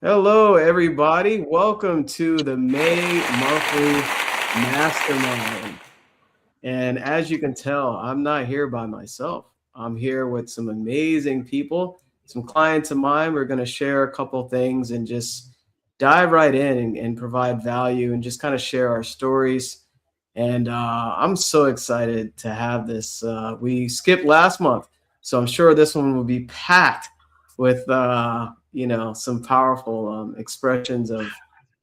Hello, everybody. Welcome to the May monthly Mastermind. And as you can tell, I'm not here by myself. I'm here with some amazing people, some clients of mine. We're going to share a couple things and just dive right in and provide value and just kind of share our stories. And I'm so excited to have this. We skipped last month, so I'm sure this one will be packed with some powerful expressions of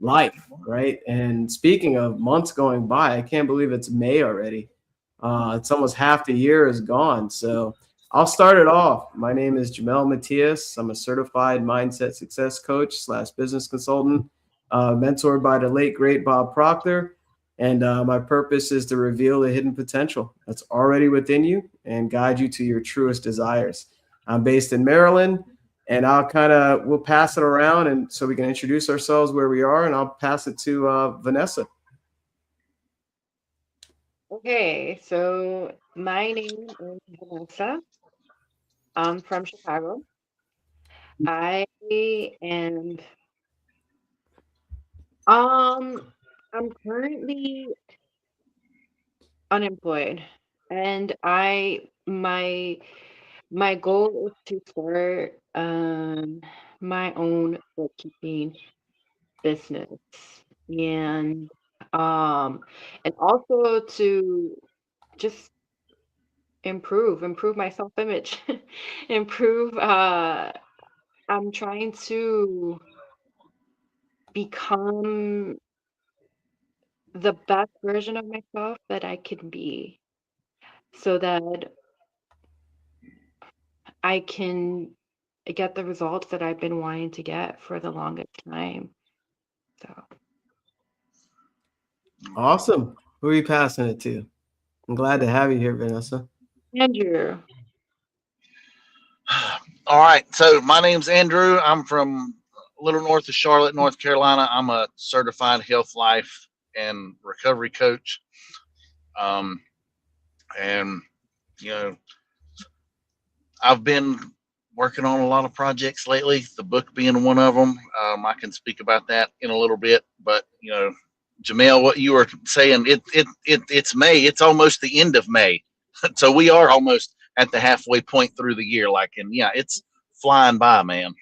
life, right? And speaking of months going by, I can't believe it's May already. It's almost half the year is gone. So I'll start it off. My name is Jamel Matias. I'm a certified mindset success coach slash business consultant, mentored by the late great Bob Proctor. And my purpose is to reveal the hidden potential that's already within you and guide you to your truest desires. I'm based in Maryland, and we'll pass it around, and so we can introduce ourselves where we are, and I'll pass it to Vanessa. Okay, so my name is Vanessa. I'm from Chicago. I am um I'm currently unemployed and my goal is to start my own bookkeeping business and um and also to just improve my self-image, improve. I'm trying to become the best version of myself that I can be so that I can get the results that I've been wanting to get for the longest time. So, Awesome. Who are you passing it to? I'm glad to have you here, Vanessa. Andrew. All right. So my name's Andrew. I'm from a little north of Charlotte, North Carolina. I'm a certified health, life, and recovery coach. Um, and you know, I've been working on a lot of projects lately. The book being one of them. I can speak about that in a little bit. But Jamel, what you were saying, it's May. It's almost the end of May, so we are almost at the halfway point through the year. And yeah, it's flying by, man.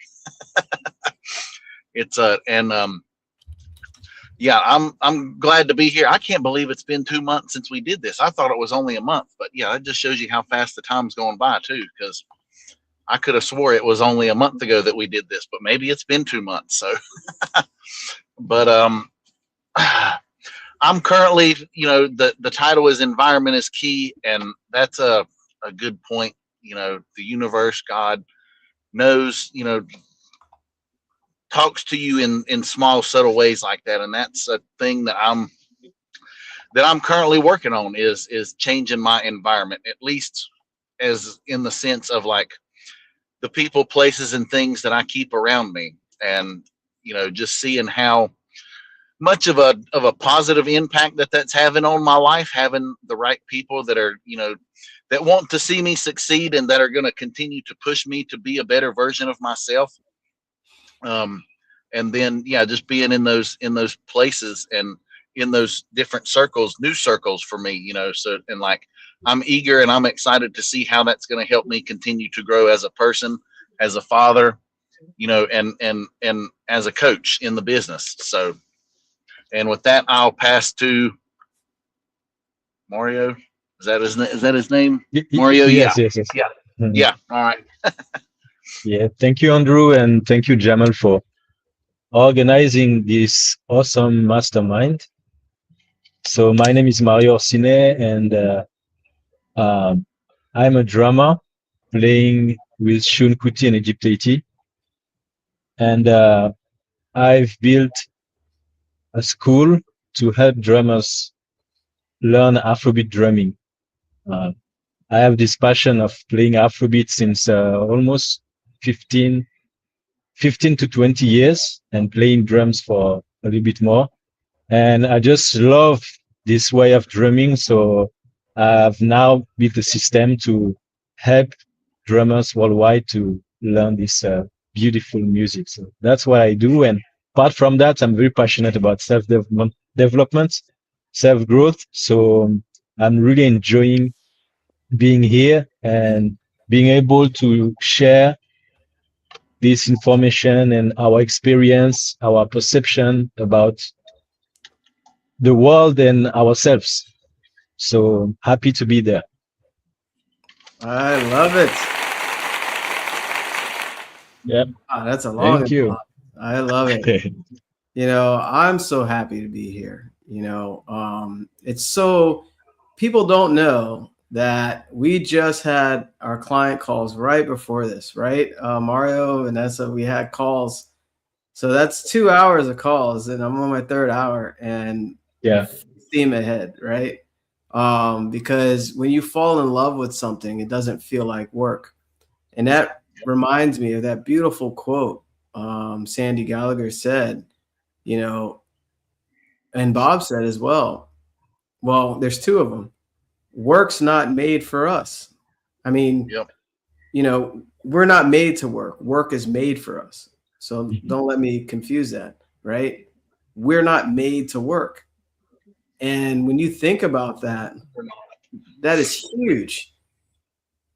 It's and Yeah, I'm glad to be here. I can't believe it's been 2 months since we did this. I thought it was only a month, but yeah, it just shows you how fast the time's going by too. Because I could have swore it was only a month ago that we did this, but maybe it's been 2 months. So, but I'm currently, the title is environment is key, and that's a good point. The universe, God knows, talks to you in small subtle ways like that, and that's a thing that I'm currently working on is changing my environment, at least as in the sense of like the people, places, and things that I keep around me, and just seeing how much of a positive impact that's having on my life, having the right people that are that want to see me succeed and that are going to continue to push me to be a better version of myself. um, and then yeah, just being in those places and in those different circles, new circles for me, so and like I'm eager and I'm excited to see how that's going to help me continue to grow as a person, as a father, and as a coach in the business. So, and with that, I'll pass to Mario. Is that his name? Mario? Yeah. Yes, yes, yes. Yeah. Mhm. Yeah. All right. Yeah, thank you, Andrew, and thank you, Jamal, for organizing this awesome mastermind. So my name is Mario Orsine, and um, I'm a drummer playing with Shun Kuti and Egypt 80. And I've built a school to help drummers learn Afrobeat drumming. Uh, I have this passion of playing Afrobeat since almost 15, 15 to 20 years and playing drums for a little bit more. And I just love this way of drumming. So I've now built a system to help drummers worldwide to learn this. beautiful music. So that's what I do. And apart from that, I'm very passionate about development, self growth. So I'm really enjoying being here and being able to share this information and our experience, our perception about the world and ourselves. So happy to be there. I love it. Yeah, That's a long thank you. applause. I love it. You know, I'm so happy to be here. You know, it's so people don't know that we just had our client calls right before this, right? Mario, Vanessa, we had calls. So that's 2 hours of calls, and I'm on my third hour and Yeah, steam ahead, right? Because when you fall in love with something, it doesn't feel like work. And that reminds me of that beautiful quote Sandy Gallagher said, you know, and Bob said as well. Well, there's two of them. Work's not made for us. I mean, Yep. you know, we're not made to work. Work is made for us. So mhm, don't let me confuse that, right? We're not made to work. And when you think about that, that is huge.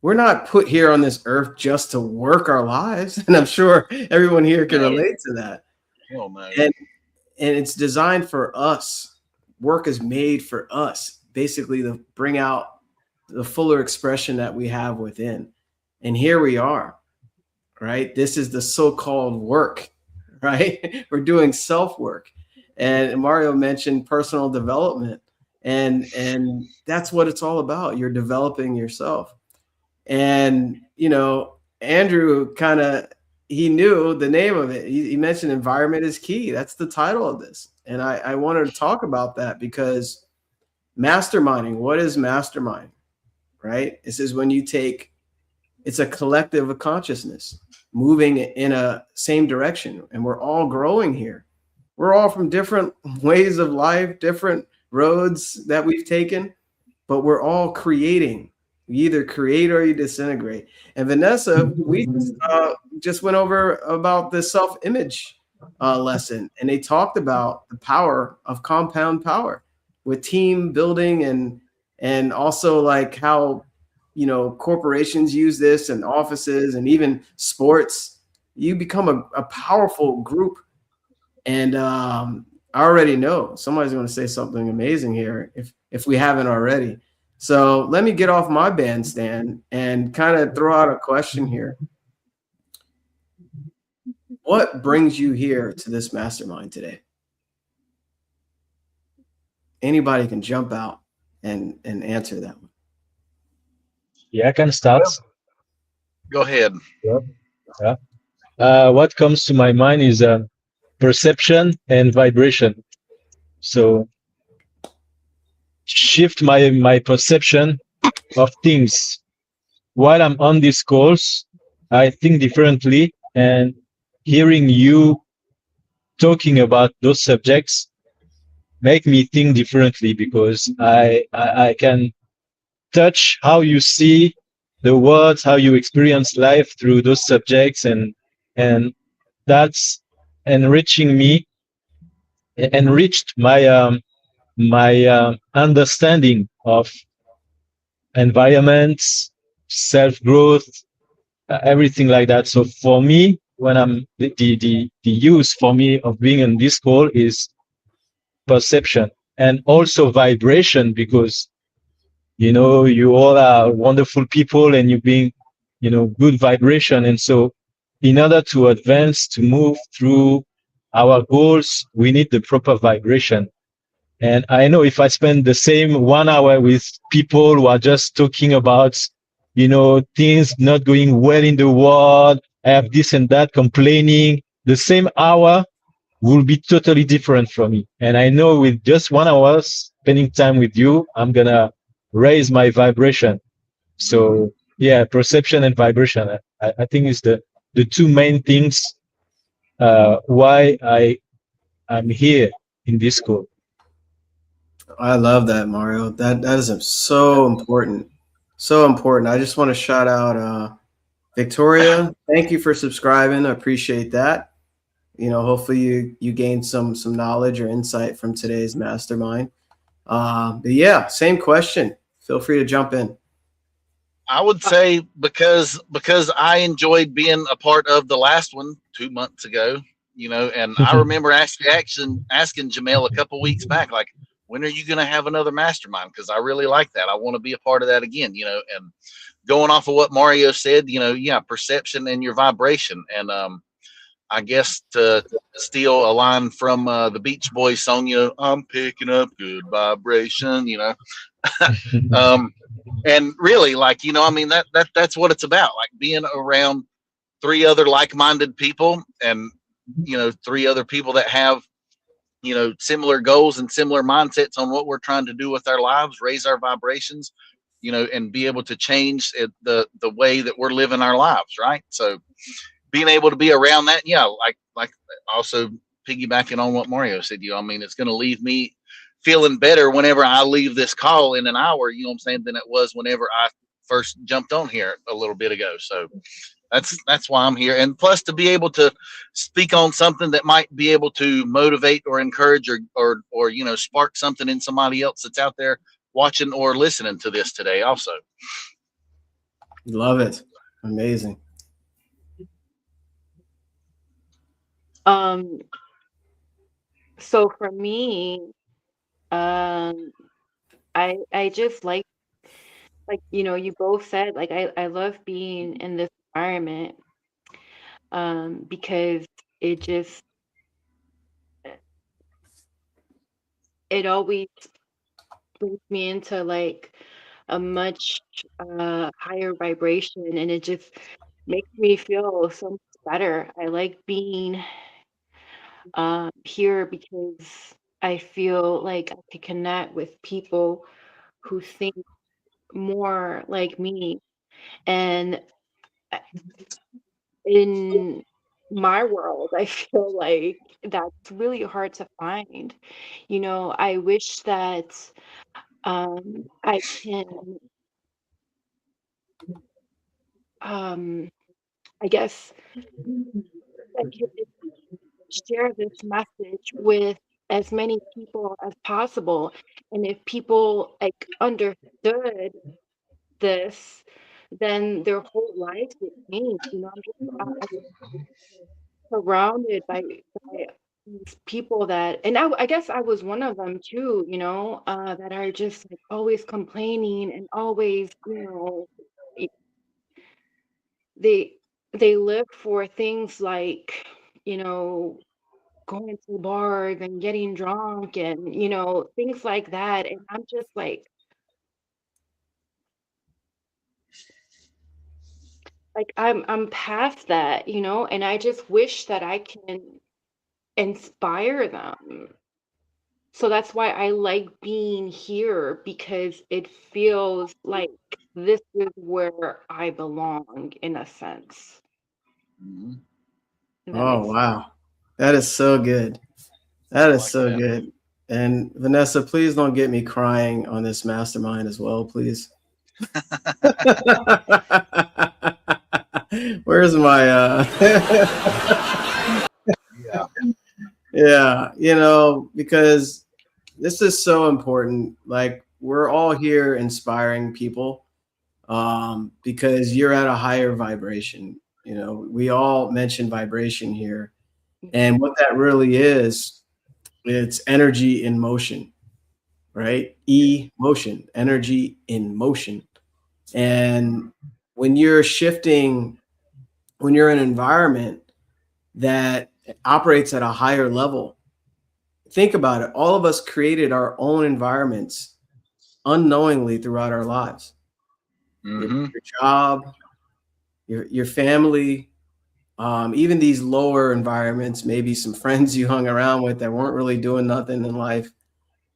We're not put here on this earth just to work our lives. And I'm sure everyone here can No. relate to that. Hell no. And it's designed for us. Work is made for us, basically to bring out the fuller expression that we have within. And here we are, right? This is the so-called work, right? We're doing self-work. And Mario mentioned personal development. And that's what it's all about. You're developing yourself. And, you know, Andrew kind of he knew the name of it. He mentioned environment is key. That's the title of this. And I wanted to talk about that because masterminding, what is mastermind? Right? This is when you take it's a collective of consciousness moving in a same direction. And we're all growing here. We're all from different ways of life, different roads that we've taken, but we're all creating. You either create or you disintegrate. And Vanessa, we just went over about the self-image lesson, and they talked about the power of compound power with team building and also like how corporations use this and offices and even sports. You become a powerful group, and I already know somebody's going to say something amazing here if we haven't already. So let me get off my bandstand and kind of throw out a question here. What brings you here to this mastermind today? Anybody can jump out and answer that one. yeah, I can start. Go ahead. Yeah. Yeah. What comes to my mind is perception and vibration. So shift my perception of things. While I'm on this course, I think differently, and hearing you talking about those subjects make me think differently because I can touch how you see the world, how you experience life through those subjects, and that's enriching me, enriched my understanding of environments, self growth, everything like that. So for me, when I'm the use for me of being in this call is perception and also vibration, because you all are wonderful people and you being good vibration. And so in order to advance, to move through our goals, we need the proper vibration. And I know if I spend the same 1 hour with people who are just talking about things not going well in the world, I have this and that, complaining, the same hour will be totally different from me. And I know with just 1 hour spending time with you, I'm gonna raise my vibration. So yeah, perception and vibration, I think is the two main things why I'm here in this school. I love that, Mario. That is so important. So important. I just want to shout out Victoria, thank you for subscribing. I appreciate that. You know, hopefully you gained some knowledge or insight from today's mastermind. But yeah, same question. Feel free to jump in. I would say because I enjoyed being a part of the last one 2 months ago, and I remember asking Jamel a couple weeks back, like, when are you going to have another mastermind? Because I really like that. I want to be a part of that again, and going off of what Mario said, yeah, perception and your vibration. And I guess to steal a line from the Beach Boys song, I'm picking up good vibration, and really, like, I mean, that's what it's about, like being around three other like-minded people, and three other people that have similar goals and similar mindsets on what we're trying to do with our lives, raise our vibrations, and be able to change the way that we're living our lives, right? So being able to be around that, yeah, like also piggybacking on what Mario said, I mean, it's going to leave me feeling better whenever I leave this call in an hour, you know what I'm saying, than it was whenever I first jumped on here a little bit ago. So that's why I'm here. And plus, to be able to speak on something that might be able to motivate or encourage or spark something in somebody else that's out there watching or listening to this today also. Love it. Amazing. So for me, I just like you both said, like, I love being in this environment, because it just it always brings me into like a much higher vibration, and it just makes me feel so much better. I like being here because I feel like I can connect with people who think more like me. And in my world, I feel like that's really hard to find. I wish that I can, I guess, I could share this message with as many people as possible. And if people like understood this, then their whole lives would change. I'm surrounded by these people that, and I guess I was one of them too, that are just like always complaining and always, i- they they live for things like, you know, going to bars and getting drunk and, things like that. And I'm just like I'm past that, and I just wish that I can inspire them. So that's why I like being here, because it feels like this is where I belong in a sense. Mm-hmm. If that Oh, makes sense. wow. That is so good. That is Like so that. good. And Vanessa, please don't get me crying on this mastermind as well, please. Where's my Yeah. yeah, because this is so important. Like, we're all here inspiring people, because you're at a higher vibration. We all mentioned vibration here. And what that really is, it's energy in motion, right? Motion, energy in motion. And when you're shifting, when you're in an environment that operates at a higher level, think about it. All of us created our own environments unknowingly throughout our lives. Mm-hmm. Your job, your family, even these lower environments, maybe some friends you hung around with that weren't really doing nothing in life,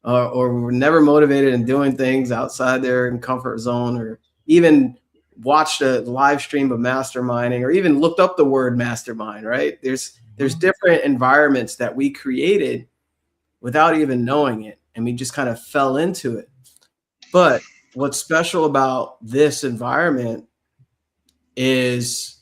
or were never motivated in doing things outside their comfort zone, or even watched a live stream of masterminding, or even looked up the word mastermind, right? There's different environments that we created without even knowing it, and we just kind of fell into it. But what's special about this environment is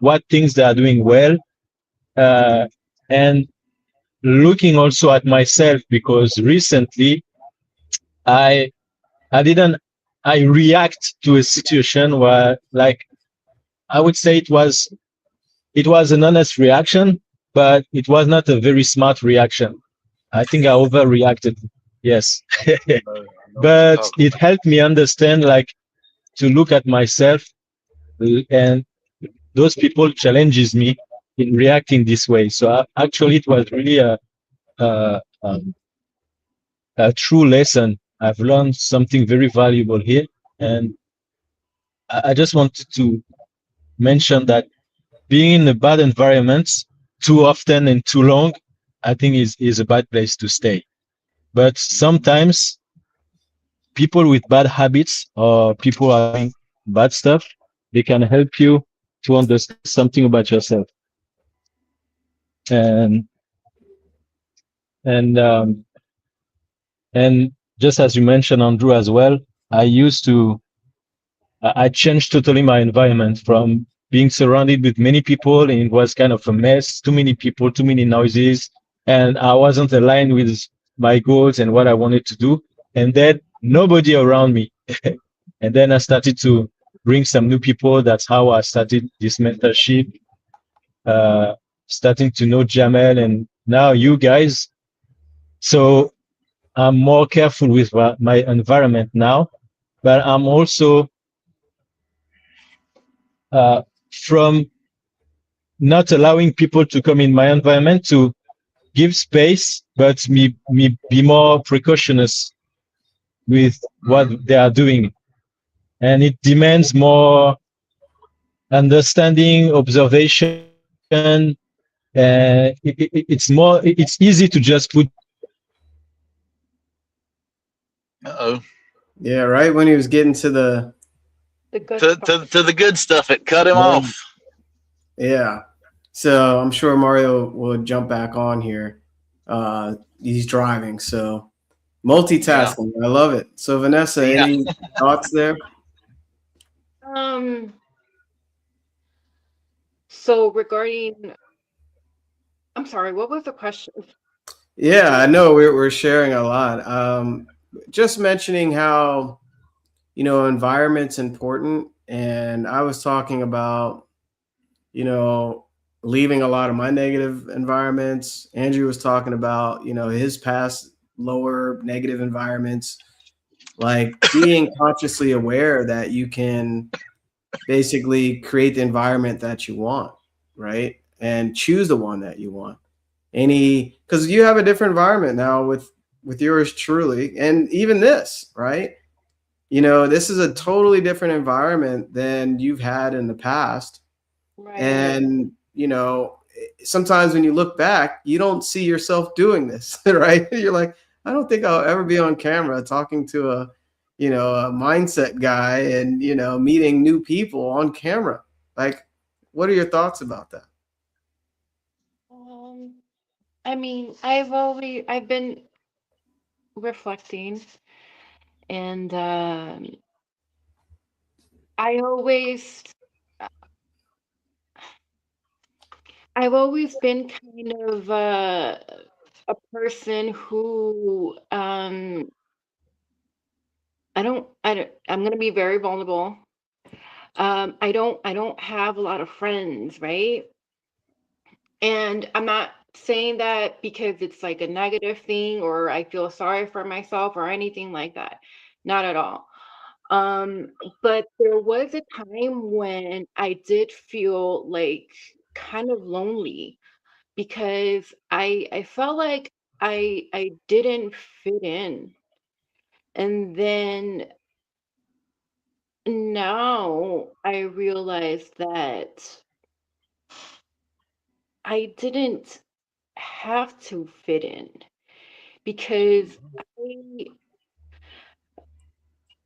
what things they are doing well, uh, and looking also at myself, because recently I I didn't I react to a situation where, like, I would say it was an honest reaction, but it was not a very smart reaction. I think I overreacted. Yes. I know what you're But talking it about. helped me understand, like, to look at myself, and those people challenges me in reacting this way. So actually, it was really a true lesson. I've learned something very valuable here, and I just wanted to mention that being in a bad environment too often and too long, I think is a bad place to stay. But sometimes people with bad habits or people are doing bad stuff, they can help you to understand something about yourself. And and and just as you mentioned, Andrew, as well, I used to I changed totally my environment from being surrounded with many people, and it was kind of a mess, too many people, too many noises, and I wasn't aligned with my goals and what I wanted to do. And then nobody around me. And then I started to bring some new people. That's how I started this mentorship, uh, starting to know Jamel and now you guys. So I'm more careful with my environment now, but I'm also uh, from not allowing people to come in my environment to give space, but me be more precautious with what Mhm. they are doing. And it demands more understanding, observation. It's easy to just put yourself in a environment Uh-oh. Yeah, right when he was getting to the The good To, part. to the good stuff, it cut him right, off. yeah. So I'm sure Mario will jump back on here. He's driving, so Yeah. multitasking. I love it. So Vanessa, Yeah. any thoughts there? Um, so regarding, I'm sorry, what was the question? Yeah, I know we're sharing a lot. Just mentioning how environment's important, and I was talking about you know leaving a lot of my negative environments. Andrew was talking about his past lower negative environments, like being consciously aware that you can basically create the environment that you want, right? And choose the one that you want. Any because you have a different environment now with yours truly, and even this, right? This is a totally different environment than you've had in the past. Right. And sometimes when you look back, you don't see yourself doing this, right? You're like, I don't think I'll ever be on camera talking to a mindset guy and meeting new people on camera. Like, what are your thoughts about that? Um, I mean, I've been reflecting, and I always I've always been kind of a person who I'm gonna be very vulnerable. I don't have a lot of friends, right? And I'm not saying that because it's like a negative thing or I feel sorry for myself or anything like that. Not at all. Um, but there was a time when I did feel like kind of lonely because I felt like I didn't fit in. And then now I realize that I didn't have to fit in because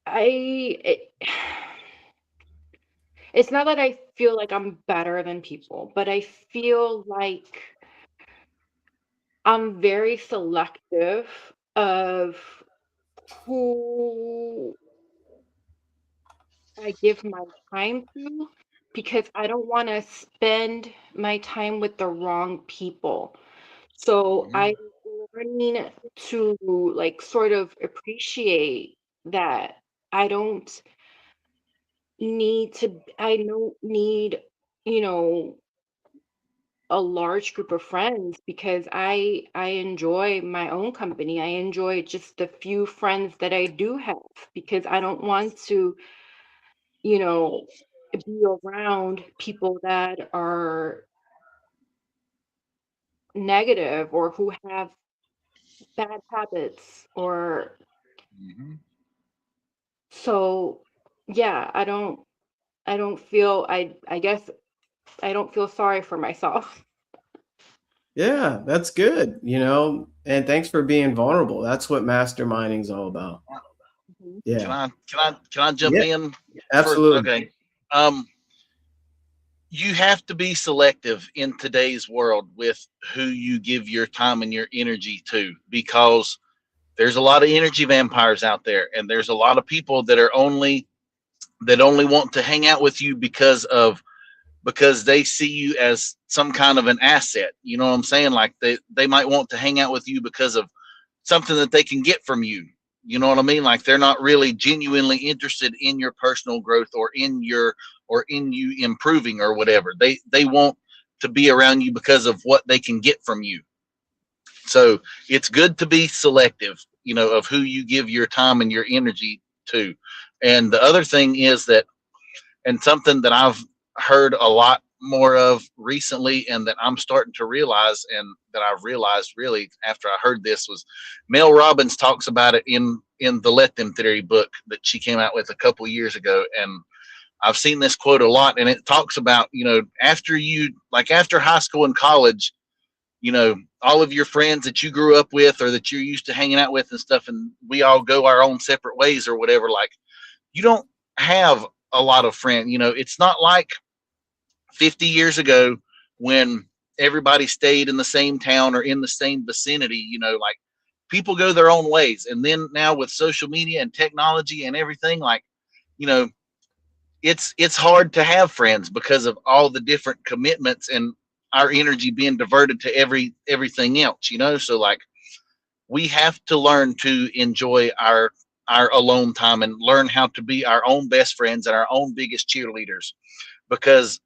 I it, it's not that I feel like I'm better than people, but I feel like I'm very selective of who I give my time to. because I don't want to spend my time with the wrong people. So Mhm. I'm learning to like sort of appreciate that I don't I don't need, you know, a large group of friends because I enjoy my own company. I enjoy just the few friends that I do have because I don't want to, you know, be around people that are negative or who have bad habits or Mhm. so yeah, I don't feel I guess I don't feel sorry for myself. Yeah, that's good, you know, and thanks for being vulnerable. That's what masterminding is all about. Mhm. Can Yeah. I can I jump Yeah, in for absolutely. okay? Um, you have to be selective in today's world with who you give your time and your energy to, because there's a lot of energy vampires out there, and there's a lot of people that only want to hang out with you because they see you as some kind of an asset. You know what I'm saying? Like they might want to hang out with you because of something that they can get from you. You know what I mean? Like they're not really genuinely interested in your personal growth or in you improving or whatever. They want to be around you because of what they can get from you. So it's good to be selective, you know, of who you give your time and your energy to. And the other thing is that, and something that I've heard a lot more of recently, and that I'm starting to realize, and that I've realized really after I heard this, was Mel Robbins talks about it in the Let Them Theory book that she came out with a couple years ago. And I've seen this quote a lot, and it talks about, you know, after you, like after high school and college, you know, all of your friends that you grew up with or that you're used to hanging out with and stuff, and we all go our own separate ways or whatever. Like, you don't have a lot of friends. You know, it's not like 50 years ago when everybody stayed in the same town or in the same vicinity. You know, like people go their own ways. And then now with social media and technology and everything, like, you know, it's hard to have friends because of all the different commitments and our energy being diverted to everything else, you know. So like we have to learn to enjoy our alone time and learn how to be our own best friends and our own biggest cheerleaders, because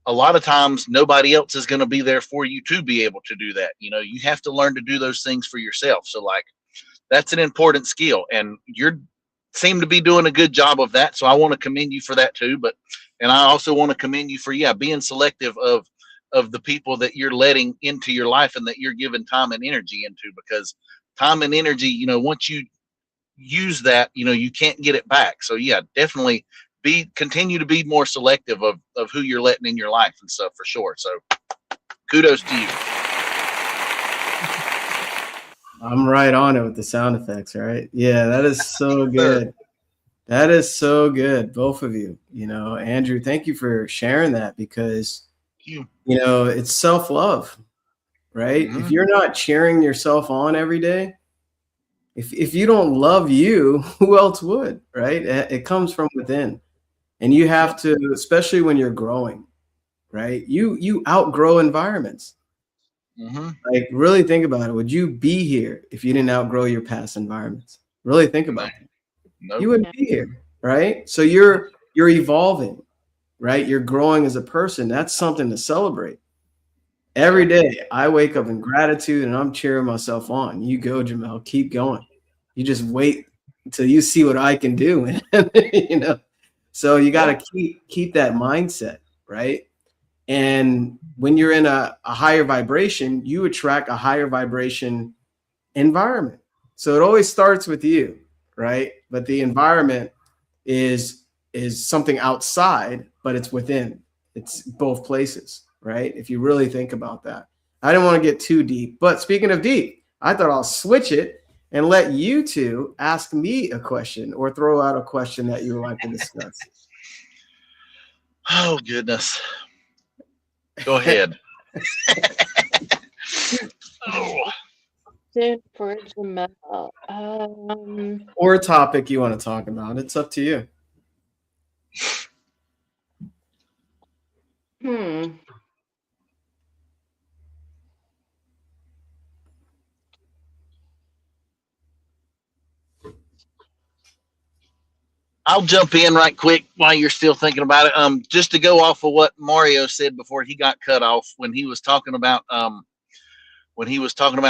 a lot of times nobody else is going to be there for you to be able to do that. You know, you have to learn to do those things for yourself. So like that's an important skill, and you're seem to be doing a good job of that. So I want to commend you for that too. But and I also want to commend you for being selective of the people that you're letting into your life and that you're giving time and energy into, because time and energy, you know, once you use that, you know, you can't get it back. So yeah, definitely continue to be more selective of who you're letting in your life and stuff, for sure. So kudos to you. I'm right on it with the sound effects, right? Yeah, that is so Sir. good. That is so good, both of you. You know, Andrew, thank you for sharing that because, You. you know, it's self-love, right? If Mm-hmm. you're not cheering yourself on every day, if you don't love you, who else would, right? It comes from within. And you have Yep. to, especially when you're growing, right? You outgrow environments. Mm-hmm. Like really think about it. Would you be here if you didn't outgrow your past environments? Really think No. about that. You Nope. wouldn't Yeah. be here, right? So you're evolving, right? You're growing as a person. That's something to celebrate. Every Yep. day I wake up in gratitude and I'm cheering myself on. You go, Jamel, keep going. You just wait until you see what I can do. You know. So you got Yeah. to keep that mindset, right? And when you're in a higher vibration, you attract a higher vibration environment. So it always starts with you, right? But the environment is is something outside, but it's within. It's both places, right? If you really think about that. I didn't want to get too deep, but speaking of deep, I thought I'll switch it and let you two ask me a question or throw out a question that you would like to discuss. Oh goodness. Go ahead. Oh. Question for Jamel. Or a topic you want to talk about. It's up to you. Hmm. I'll jump in right quick while you're still thinking about it. Just to go off of what Mario said before he got cut off when he was talking about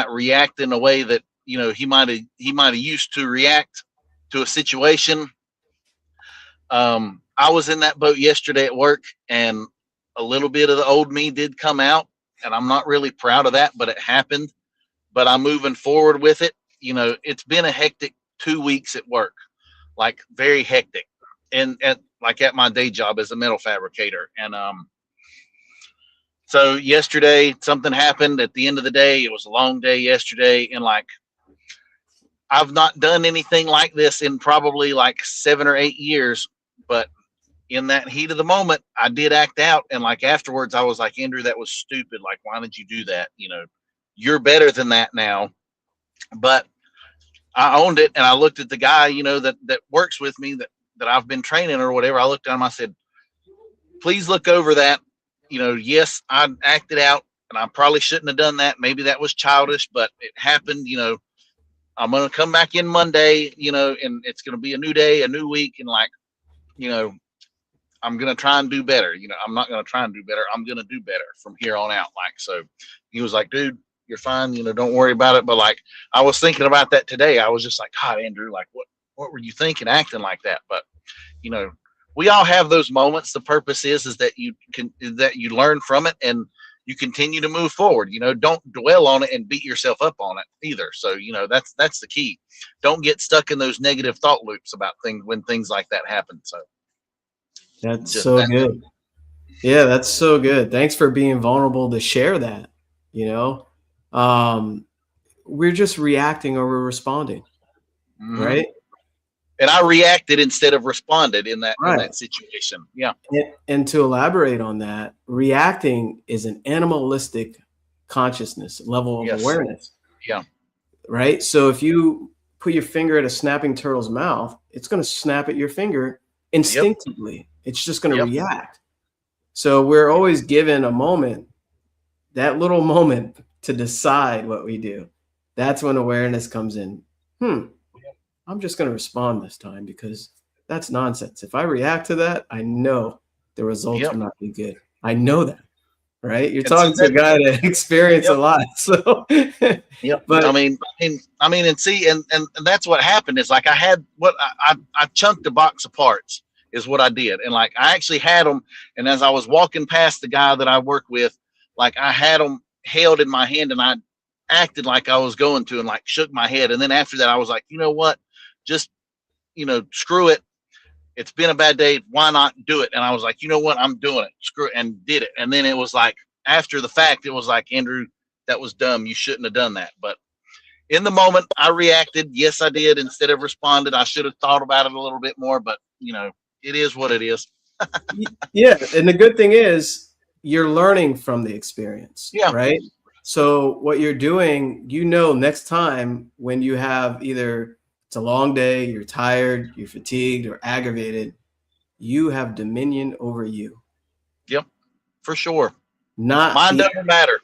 reacting in a way that he might have used to react to a situation. I was in that boat yesterday at work, and a little bit of the old me did come out, and I'm not really proud of that, but it happened. But I'm moving forward with it. It's been a hectic 2 weeks at work, like very hectic, and at my day job as a metal fabricator. And so yesterday something happened at the end of the day. It was a long day yesterday, and like I've not done anything like this in probably like 7 or 8 years, but in that heat of the moment, I did act out. And like afterwards, I was like, Andrew, that was stupid. Like, why did you do that? You're better than that now. But I owned it, and I looked at the guy, that works with me, that I've been training or whatever. I looked at him, I said, please look over that. Yes, I acted out, and I probably shouldn't have done that. Maybe that was childish, but it happened. I'm going to come back in Monday, and it's going to be a new day, a new week. And like, you know, I'm going to try and do better. I'm not going to try and do better. I'm going to do better from here on out. Like, so he was like, dude, you're fine. Don't worry about it. But like, I was thinking about that today. I was just like, God, Andrew, like what were you thinking acting like that? But, we all have those moments. The purpose is that you learn from it and you continue to move forward. Don't dwell on it and beat yourself up on it either. So, that's the key. Don't get stuck in those negative thought loops about things when things like that happen. So That's just so that. good. Yeah, that's so good. Thanks for being vulnerable to share that. You know, um, we're just reacting or we're responding, Mhm. right? And I reacted instead of responded in Right. that situation. Yeah. And to elaborate on that, reacting is an animalistic consciousness level of Yes. awareness, Yeah. right? So if you put your finger at a snapping turtle's mouth, it's going to snap at your finger instinctively. It's just going to Yep. react. So we're always given a moment, that little moment to decide what we do. That's when awareness comes in. I'm just going to respond this time because that's nonsense. If I react to that, I know the results Yep. will not be good. I know that, right? You're And see talking to a guy that experienced a Yep. lot. So, Yep. but I mean, and see, and that's what happened is like I had what I chunked a box of parts is what I did. And like, I actually had them. And as I was walking past the guy that I work with, like I had them held in my hand and I acted like I was going to, and like shook my head. And then after that, I was like, you know what? Just, screw it. It's been a bad day. Why not do it? And I was like, you know what? I'm doing it. Screw it. And did it. And then it was like, after the fact, it was like, Andrew, that was dumb. You shouldn't have done that. But in the moment, I reacted. Yes, I did. Instead of responded, I should have thought about it a little bit more. But, it is what it is. yeah, and the good thing is you're learning from the experience, Yeah. right? So what you're doing, next time when you have either it's a long day, you're tired, you're fatigued or aggravated, you have dominion over you. Yep, for sure. Not Mind the doesn't matter.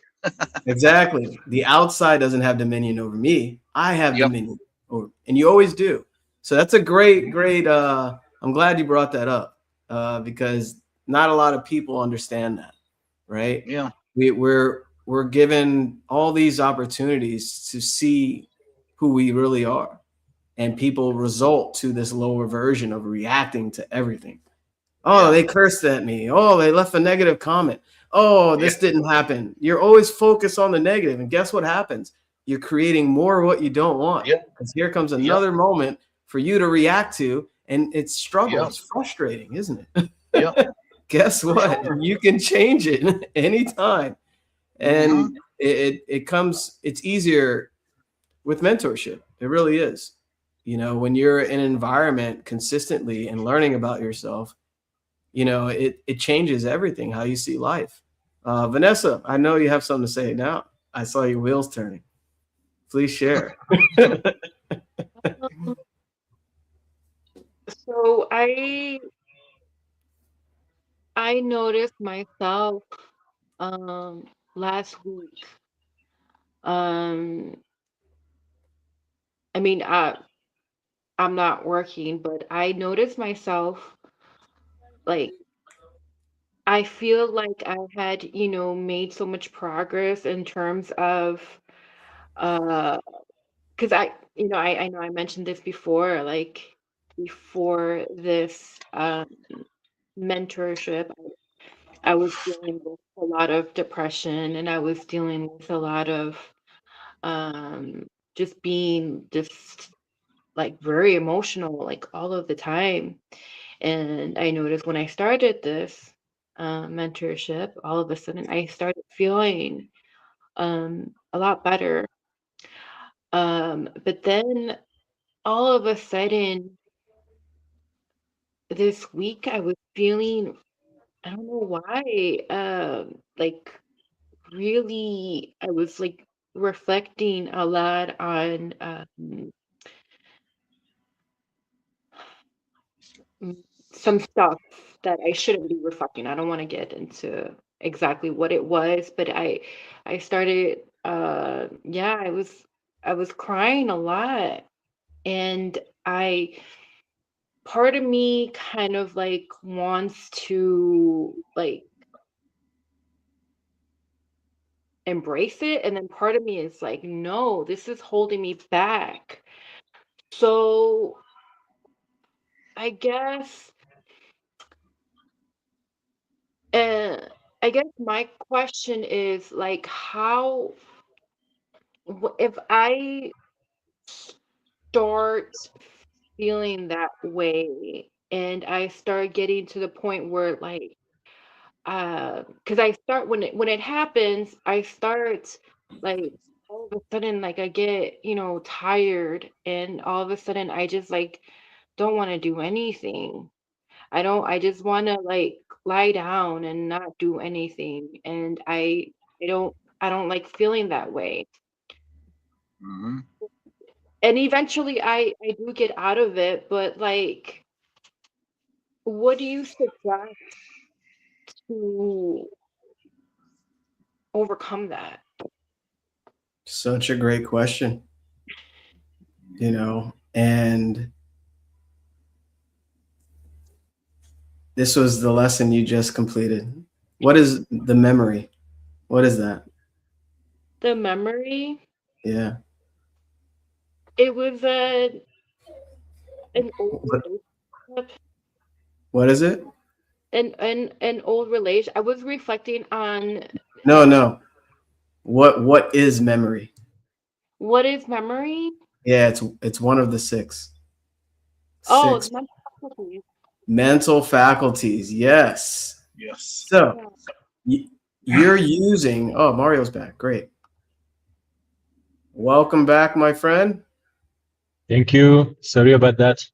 exactly. The outside doesn't have dominion over me. I have Yep. dominion over, and you always do. So that's a great I'm glad you brought that up because not a lot of people understand that, right? Yeah. We're given all these opportunities to see who we really are, and people result to this lower version of reacting to everything. Oh, Yeah. they cursed at me. Oh, they left a negative comment. Oh, this didn't happen. You're always focused on the negative, and guess what happens? You're creating more of what you don't want. Yep. Because here comes Yep. another moment for you to react to, and it's struggle. Yep. It's frustrating, isn't it? Yep. Guess what? Sure. You can change it anytime. And Mhm. it's easier with mentorship. It really is. When you're in an environment consistently and learning about yourself, it changes everything, how you see life. Vanessa, I know you have something to say now. I saw your wheels turning. Please share. So I noticed myself last week. Um I mean, I'm not working, but I noticed myself like I feel like I had, made so much progress in terms of uh because I know I mentioned this before, like before this mentorship, I was dealing with a lot of depression and I was dealing with a lot of um just being just like very emotional like all of the time. And I noticed when I started this mentorship, all of a sudden I started feeling a lot better. But then all of a sudden this week I was feeling, I don't know why, like really, I was like reflecting a lot on m- some stuff that I shouldn't be reflecting. I don't want to get into exactly what it was, but I started yeah, I was crying a lot, and I part of me kind of like wants to like embrace it, and then part of me is like, no, this is holding me back. So I guess uh I guess my question is like how if I start feeling that way and I start getting to the point where like because I start when it happens, I start like all of a sudden like I get, tired, and all of a sudden I just like don't want to do anything. I just want to like lie down and not do anything. And I don't like feeling that way. Hmm. And eventually I do get out of it, but like what do you suggest to overcome that? Such a great question, and this was the lesson you just completed. What is the memory? What is that? The memory, Yeah. it was an old What, relationship. what is it? An old relation. I was reflecting on No, no. What is memory? what is memory? Yeah, it's one of the six. Oh, Six mental faculties. mental faculties. Yes. Yes. So Yeah. y- you're using. Oh, Mario's back. Great. Welcome back, my friend. Thank you. Sorry about that.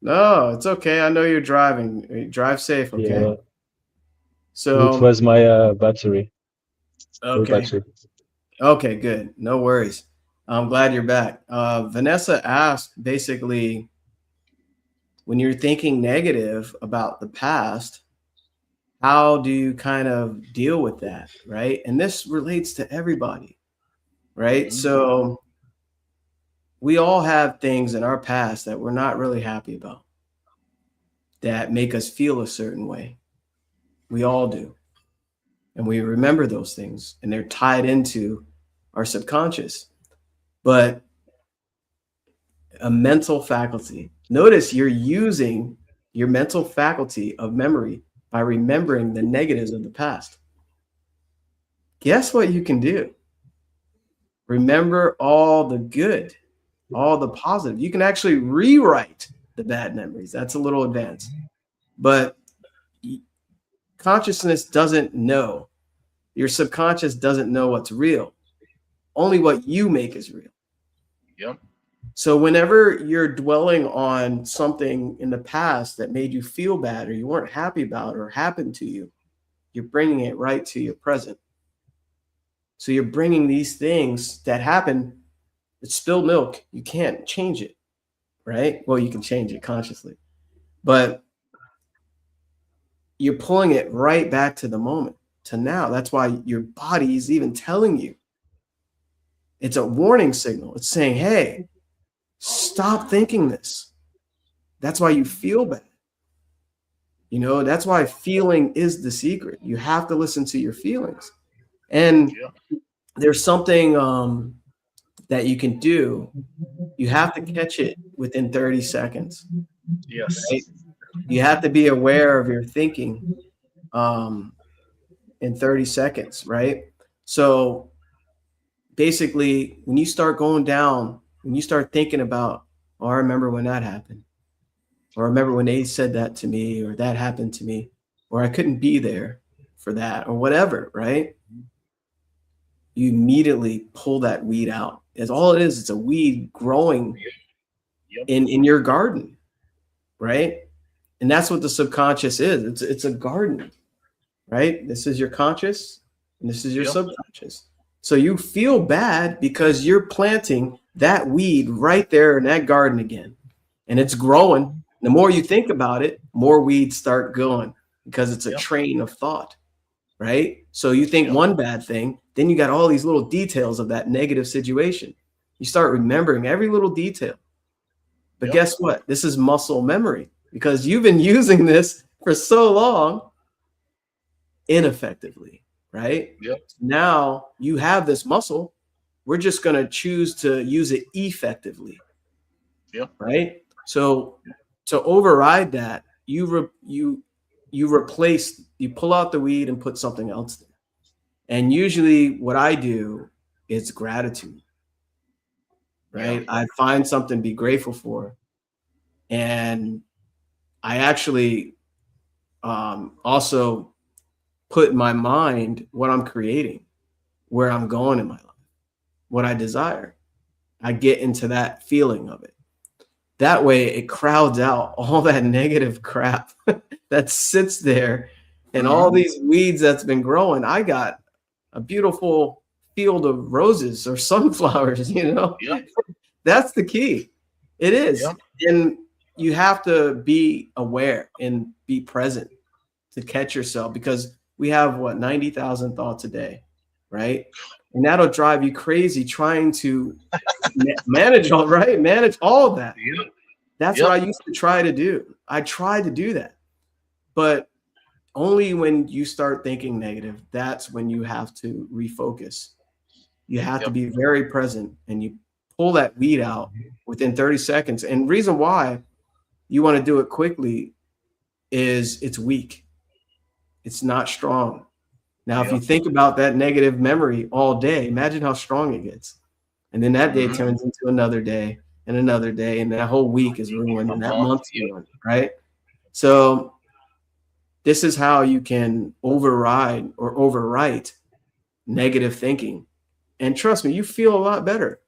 No, it's okay. I know you're driving. Drive safe, okay? Yeah, it So, was my battery, low okay. battery. Okay, good. No worries. I'm glad you're back. Vanessa asked basically when you're thinking negative about the past, how do you kind of deal with that, right? And this relates to everybody, right? Hmm. So we all have things in our past that we're not really happy about that make us feel a certain way. We all do. And we remember those things and they're tied into our subconscious. But a mental faculty, notice you're using your mental faculty of memory by remembering the negatives of the past. Guess what you can do? Remember all the good, all the positive. You can actually rewrite the bad memories. That's a little advanced. But consciousness doesn't know. Your subconscious doesn't know what's real. Only what you make is real. Yep. So whenever you're dwelling on something in the past that made you feel bad or you weren't happy about or happened to you, you're bringing it right to your present. So you're bringing these things that happen. It's spilled milk. You can't change it, right? Well, you can change it consciously, but you're pulling it right back to the moment, to now. That's why your body is even telling you. It's a warning signal. It's saying, hey, stop thinking this. That's why you feel bad. You know, that's why feeling is the secret. You have to listen to your feelings. And there's something that you can do. You have to catch it within 30 seconds. Yes. Right? You have to be aware of your thinking in 30 seconds, right? So basically, when you start going down, when you start thinking about, oh, I remember when that happened, or I remember when they said that to me, or that happened to me, or I couldn't be there for that, or whatever, right? You immediately pull that weed out. It's all it is. It's a weed growing in your garden, right? And that's what the subconscious is. It's a garden, right? This is your conscious, and this is your subconscious. So you feel bad because you're planting that weed right there in that garden again, and it's growing. The more you think about it, more weeds start going because it's a train of thought, right? So you think one bad thing, then you got all these little details of that negative situation. You start remembering every little detail. But guess what? This is muscle memory because you've been using this for so long ineffectively, right? Now you have this muscle. We're just going to choose to use it effectively, right? So to override that, you replace, you pull out the weed and put something else there. And usually what I do is gratitude, right? I find something to be grateful for. And I actually also put in my mind what I'm creating, where I'm going in my life, what I desire. I get into that feeling of it. That way it crowds out all that negative crap that sits there and all these weeds that's been growing. I got a beautiful field of roses or sunflowers, you know. That's the key. It is. And you have to be aware and be present to catch yourself, because we have what, 90,000 thoughts a day, right? And that'll drive you crazy trying to manage all of that. That's what I used to try to do. I tried to do that. But only when you start thinking negative, that's when you have to refocus. You have to be very present, and you pull that weed out within 30 seconds. And reason why you want to do it quickly is it's weak. It's not strong. Now, if you think about that negative memory all day, imagine how strong it gets. And then that day turns into another day and another day, and that whole week is ruined, and that month's ruined, right? So this is how you can override or overwrite negative thinking. And trust me, you feel a lot better.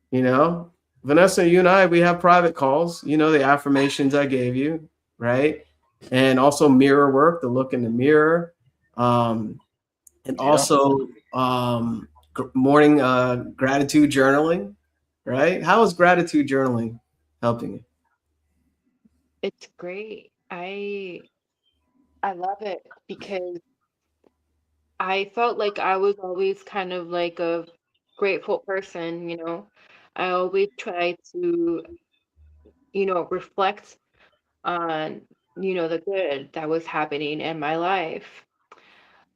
You know, Vanessa, you and I, we have private calls, you know, the affirmations I gave you, right? And also mirror work, the look in the mirror. And also morning gratitude journaling, right? How is gratitude journaling helping you? It's great. I love it because I felt like I was always kind of like a grateful person, you know. I always try to, reflect on, the good that was happening in my life.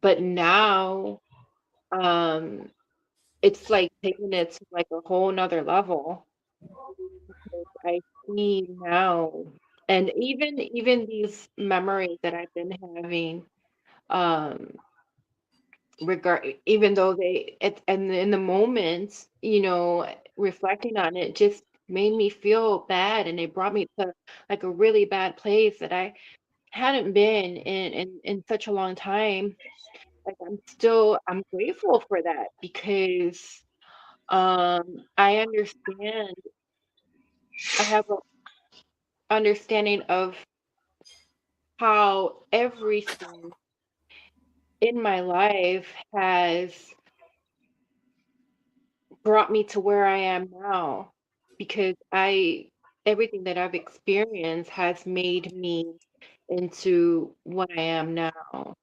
But now, um, it's like taking it to like a whole nother level. I see now, and even these memories that I've been having, um, even though and in the moment, reflecting on it just made me feel bad, and it brought me to like a really bad place that I hadn't been in such a long time. Like I'm grateful for that because I understand. I have an understanding of how everything in my life has brought me to where I am now, because I everything that I've experienced has made me into what I am now.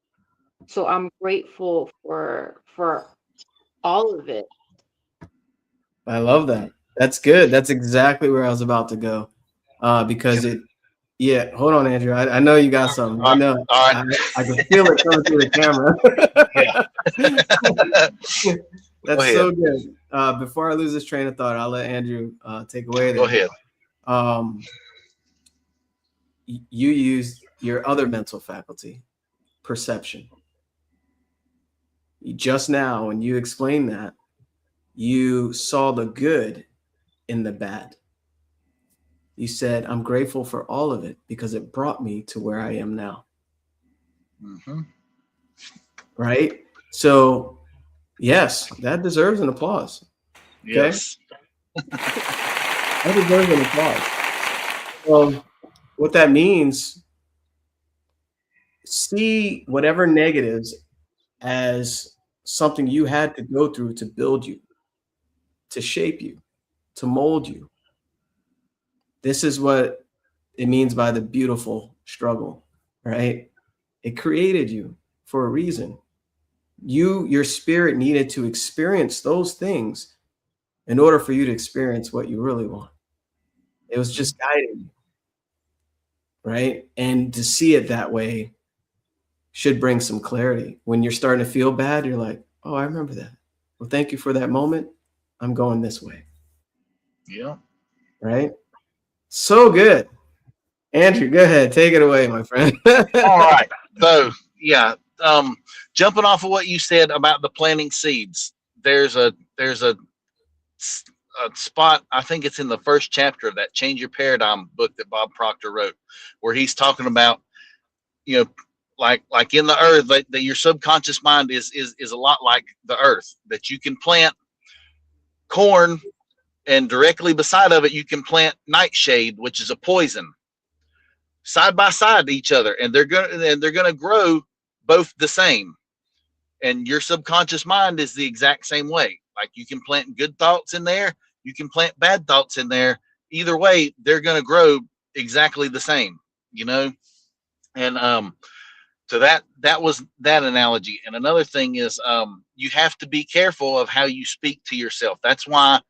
So I'm grateful for all of it. I love that. That's good. That's exactly where I was about to go. Because yeah, hold on, Andrew. I know you got something. I know. All I can feel it coming through the camera. That's ahead. so good. Before I lose this train of thought, I'll let Andrew take away there. Go ahead. You used your other mental faculty, perception. Just now, when you explained that, you saw the good in the bad. You said, I'm grateful for all of it because it brought me to where I am now. Mm-hmm. Right? So, yes, that deserves an applause. Okay? Yes. That deserves an applause. So, what that means, see whatever negatives as something you had to go through to build you, to shape you, to mold you. This is what it means by the beautiful struggle, right? It created you for a reason. Your spirit needed to experience those things in order for you to experience what you really want. It was just guiding you, right? And to see it that way should bring some clarity. When you're starting to feel bad, you're like, oh, I remember that. Well, thank you for that moment. I'm going this way. Yeah. Right? So good. Andrew, go ahead. Take it away, my friend. All right. So, yeah, jumping off of what you said about the planting seeds, there's a spot, I think it's in the first chapter of that Change Your Paradigm book that Bob Proctor wrote, where he's talking about, like in the earth, that your subconscious mind is a lot like the earth, that you can plant corn and directly beside of it you can plant nightshade, which is a poison, side by side to each other, and they're gonna grow both the same. And your subconscious mind is the exact same way. Like, you can plant good thoughts in there, you can plant bad thoughts in there. Either way, they're gonna grow exactly the same, And so that was that analogy. And another thing is, you have to be careful of how you speak to yourself. That's why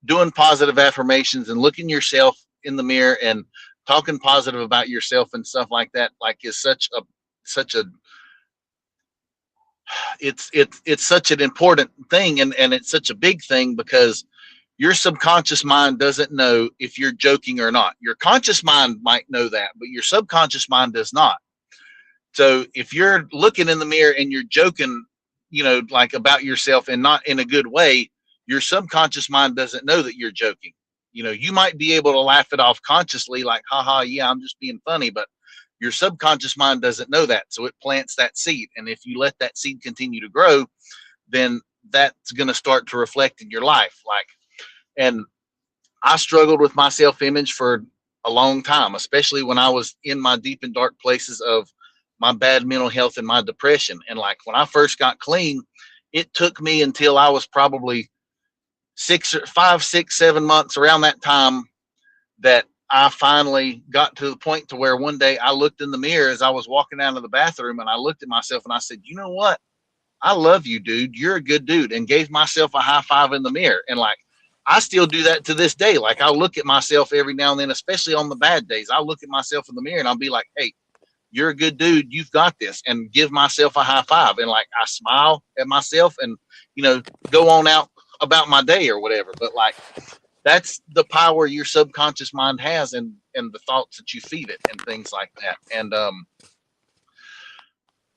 doing positive affirmations and looking yourself in the mirror and talking positive about yourself and stuff like that, is such a it's such an important thing, and it's such a big thing, because your subconscious mind doesn't know if you're joking or not. Your conscious mind might know that, but your subconscious mind does not. So if you're looking in the mirror and you're joking, like about yourself, and not in a good way, your subconscious mind doesn't know that you're joking. You might be able to laugh it off consciously, like, haha, yeah, I'm just being funny, but your subconscious mind doesn't know that. So it plants that seed. And if you let that seed continue to grow, then that's going to start to reflect in your life. And I struggled with my self-image for a long time, especially when I was in my deep and dark places of my bad mental health and my depression. And when I first got clean, it took me until I was probably 5, 6, 7 months, around that time, that I finally got to the point to where one day I looked in the mirror as I was walking out of the bathroom, and I looked at myself and I said, you know what? I love you, dude. You're a good dude, and gave myself a high five in the mirror. And I still do that to this day. I look at myself every now and then, especially on the bad days. I look at myself in the mirror and I'll be like, hey, you're a good dude. You've got this, and give myself a high five. And I smile at myself and, go on out about my day or whatever. But that's the power your subconscious mind has, and the thoughts that you feed it and things like that. And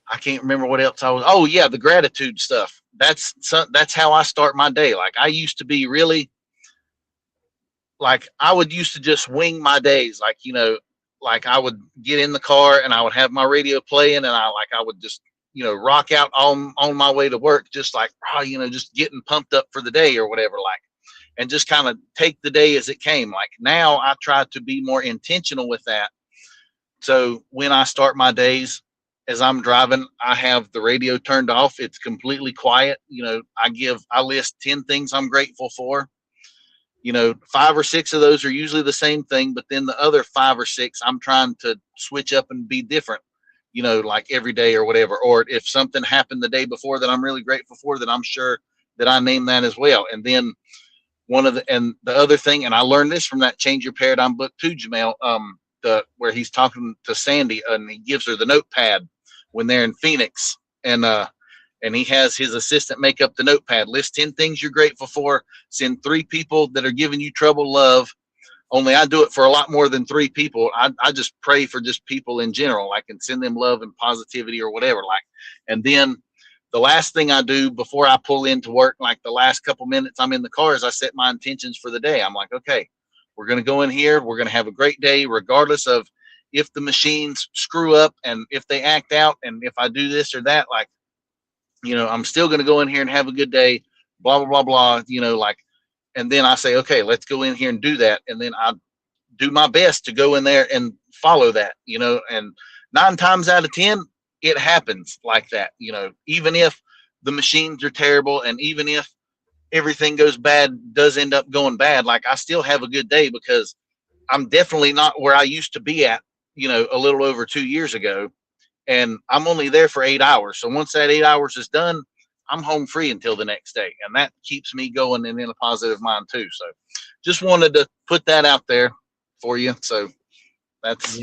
I can't remember what else oh yeah, the gratitude stuff. That's how I start my day. I used to be really, I would used to just wing my days. I would get in the car and I would have my radio playing, and I would just, rock out on my way to work, just just getting pumped up for the day or whatever, and just kind of take the day as it came. Now I try to be more intentional with that. So when I start my days, as I'm driving, I have the radio turned off. It's completely quiet. I list 10 things I'm grateful for. you know, 5 or 6 of those are usually the same thing, but then the other 5 or 6, I'm trying to switch up and be different, you know, like every day or whatever. Or if something happened the day before that I'm really grateful for, that I'm sure that I name that as well. And then the other thing, and I learned this from that Change Your Paradigm book too, Jamel, where he's talking to Sandy and he gives her the notepad when they're in Phoenix, and he has his assistant make up the notepad. List 10 things you're grateful for. Send 3 people that are giving you trouble love. Only I do it for a lot more than 3 people. I just pray for just people in general. I can send them love and positivity or whatever. Like, and then the last thing I do before I pull into work, like the last couple minutes I'm in the car, is I set my intentions for the day. I'm like, okay, we're going to go in here. We're going to have a great day, regardless of if the machines screw up and if they act out and if I do this or that. Like, you know, I'm still going to go in here and have a good day, blah, blah, blah, blah, you know, like, and then I say, okay, let's go in here and do that. And then I do my best to go in there and follow that, you know, and 9 times out of 10, it happens like that, you know, even if the machines are terrible and even if everything goes bad, does end up going bad, like I still have a good day because I'm definitely not where I used to be at, you know, a little over 2 years ago. And I'm only there for 8 hours. So once that 8 hours is done, I'm home free until the next day. And that keeps me going and in a positive mind too. So just wanted to put that out there for you. So that's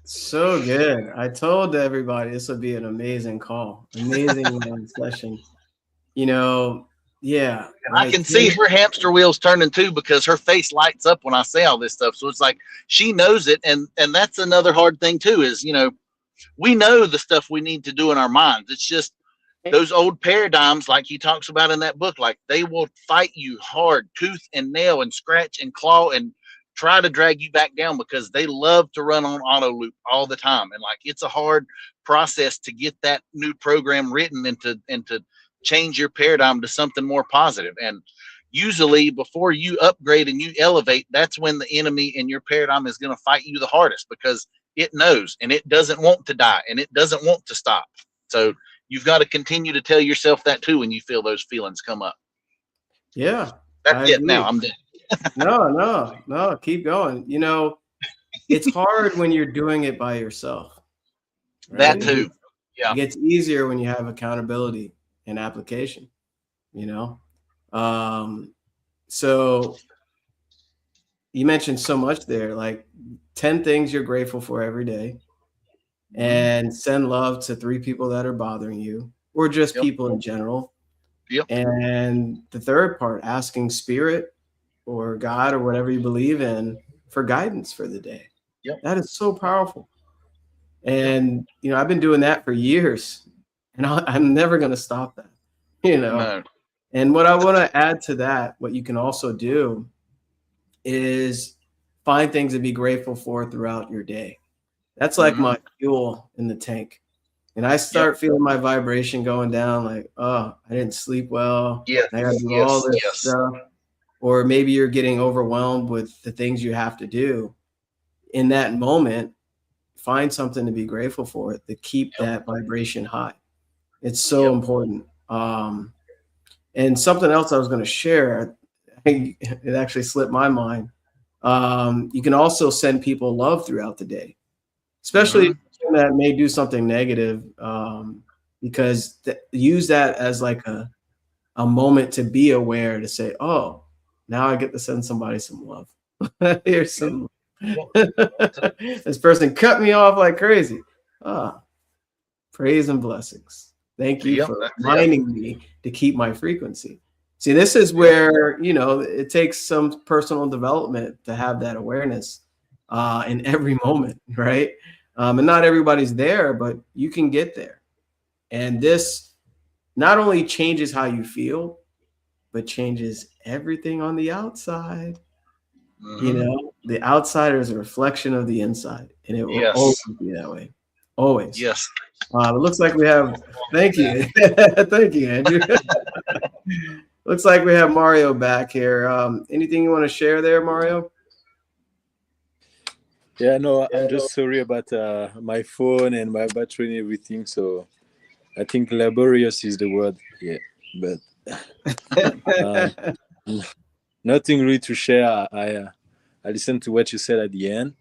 so good. I told everybody this would be an amazing call, amazing session. You know, yeah. I can see her hamster wheels turning too because her face lights up when I say all this stuff. So it's like she knows it. And that's another hard thing too is, you know, we know the stuff we need to do in our minds. It's just those old paradigms, like he talks about in that book, like they will fight you hard, tooth and nail, and scratch and claw and try to drag you back down because they love to run on auto loop all the time. And like it's a hard process to get that new program written and to change your paradigm to something more positive. And usually before you upgrade and you elevate, that's when the enemy in your paradigm is going to fight you the hardest because it knows and it doesn't want to die and it doesn't want to stop. So you've got to continue to tell yourself that too when you feel those feelings come up. Yeah. That's it. Now I'm done. No. Keep going. You know, it's hard when you're doing it by yourself. Right? That too. Yeah. It gets easier when you have accountability and application, you know? So you mentioned so much there, like 10 things you're grateful for every day, and send love to 3 people that are bothering you or just people in general. And the third part, asking spirit or God or whatever you believe in for guidance for the day. That is so powerful. And, you know, I've been doing that for years and I'm never going to stop that, you know? No. And what I want to add to that, what you can also do is find things to be grateful for throughout your day. That's like my fuel in the tank. And I start feeling my vibration going down, like, oh, I didn't sleep well. I got to do all this stuff. Or maybe you're getting overwhelmed with the things you have to do. In that moment, find something to be grateful for to keep that vibration high. It's so important. And something else I was going to share, I think it actually slipped my mind. You can also send people love throughout the day, especially that may do something negative, because use that as like a moment to be aware to say, oh, now I get to send somebody some love. Here's some. This person cut me off like crazy. Praise and blessings. Thank you for reminding me to keep my frequency. See, this is where, you know, it takes some personal development to have that awareness in every moment, right? And not everybody's there, but you can get there. And this not only changes how you feel, but changes everything on the outside. You know, the outside is a reflection of the inside, and it will always be that way. Always. Yes. It looks like we have, thank you. Thank you, Andrew. Looks like we have Mario back here. Anything you want to share there, Mario? Yeah, no, I'm just sorry about my phone and my battery and everything. So I think laborious is the word. Yeah, but nothing really to share. I listened to what you said at the end,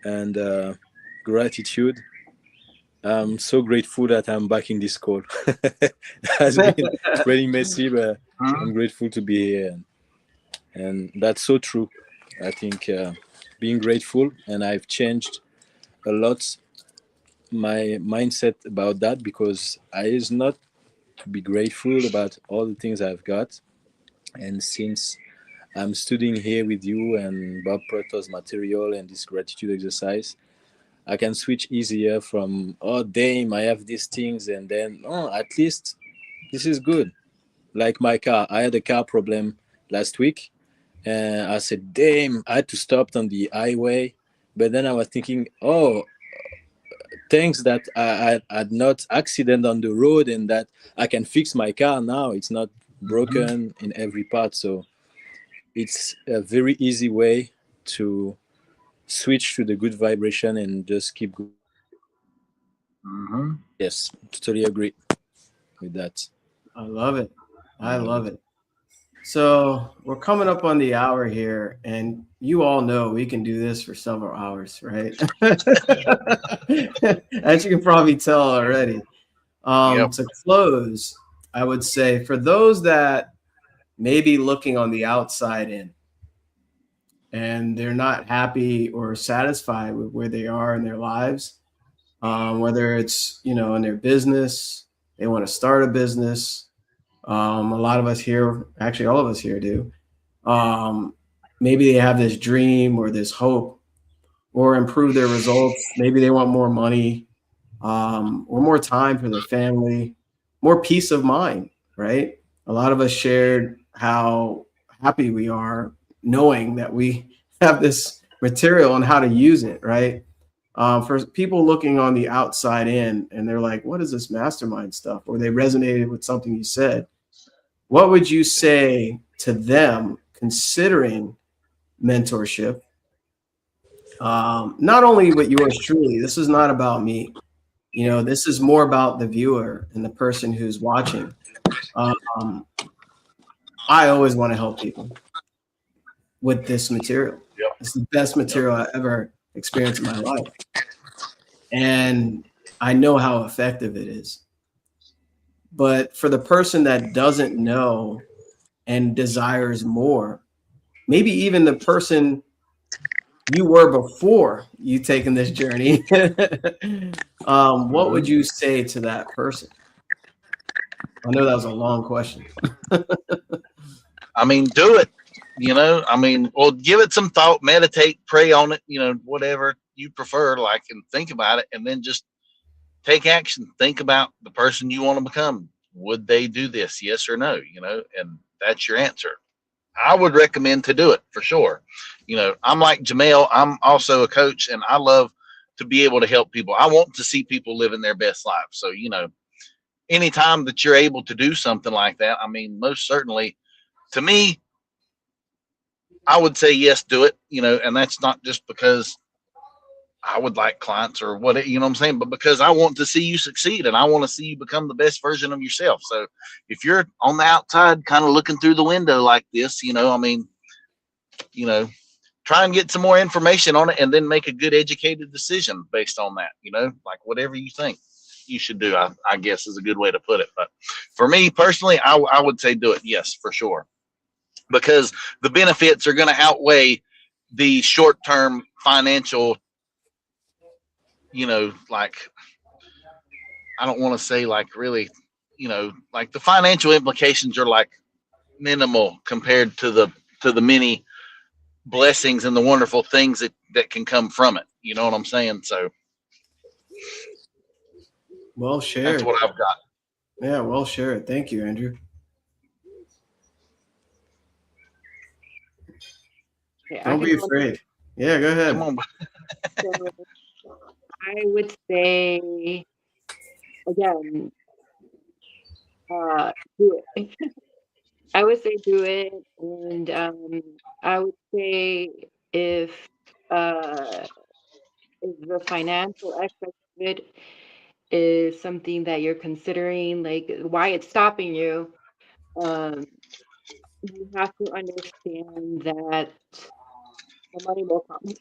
and gratitude. I'm so grateful that I'm back in this call. It has been pretty messy, but I'm grateful to be here, and that's so true. I think being grateful, and I've changed a lot my mindset about that, because I is not to be grateful about all the things I've got. And since I'm studying here with you and Bob Proctor's material and this gratitude exercise, I can switch easier from, oh damn, I have these things, and then, oh, at least this is good. Like my car, I had a car problem last week, and I said, damn, I had to stop on the highway. But then I was thinking, oh, thanks that I had not accident on the road, and that I can fix my car now. It's not broken in every part. So it's a very easy way to switch to the good vibration and just keep going. Yes, totally agree with that. I love it. I love it. So we're coming up on the hour here, and you all know we can do this for several hours, right? As you can probably tell already. Yep. To close, I would say for those that may be looking on the outside in and they're not happy or satisfied with where they are in their lives, whether it's, you know, in their business, they want to start a business. A lot of us here, actually all of us here do. Maybe they have this dream or this hope or improve their results. Maybe they want more money, or more time for their family, more peace of mind, right? A lot of us shared how happy we are knowing that we have this material and how to use it, right? For people looking on the outside in and they're like, what is this mastermind stuff? Or they resonated with something you said. What would you say to them considering mentorship? Not only with yours truly, this is not about me. You know, this is more about the viewer and the person who's watching. Um, I always want to help people with this material. Yep. It's the best material I ever experienced in my life. And I know how effective it is. But for the person that doesn't know and desires more, maybe even the person you were before you taken this journey, what would you say to that person? I know that was a long question. I mean, do it. You know, I mean, well, give it some thought, meditate, pray on it. You know, whatever you prefer, like, and think about it, and then just take action. Think about the person you want to become. Would they do this? Yes or no? You know, and that's your answer. I would recommend to do it for sure. You know, I'm like Jamel. I'm also a coach, and I love to be able to help people. I want to see people living their best life. So, you know, anytime that you're able to do something like that, I mean, most certainly, to me, I would say yes, do it. You know, and that's not just because I would like clients or what, you know what I'm saying, but because I want to see you succeed and I want to see you become the best version of yourself. So if you're on the outside kind of looking through the window like this, you know, I mean, you know, try and get some more information on it and then make a good educated decision based on that, you know, like whatever you think you should do, I guess is a good way to put it. But for me personally, I would say do it. Yes, for sure. Because the benefits are going to outweigh the short term financial, you know, like, I don't want to say like really, you know, like the financial implications are like minimal compared to the many blessings and the wonderful things that can come from it. You know what I'm saying? So Well that's shared. what I've got. Yeah, well shared. Thank you, Andrew. Okay, I Don't can be go. afraid. Yeah, go Come ahead. on. So I would say again, do it. I would say do it, and I would say if uh, if the financial aspect of it is something that you're considering, like why it's stopping you, um, you have to understand that the money will come.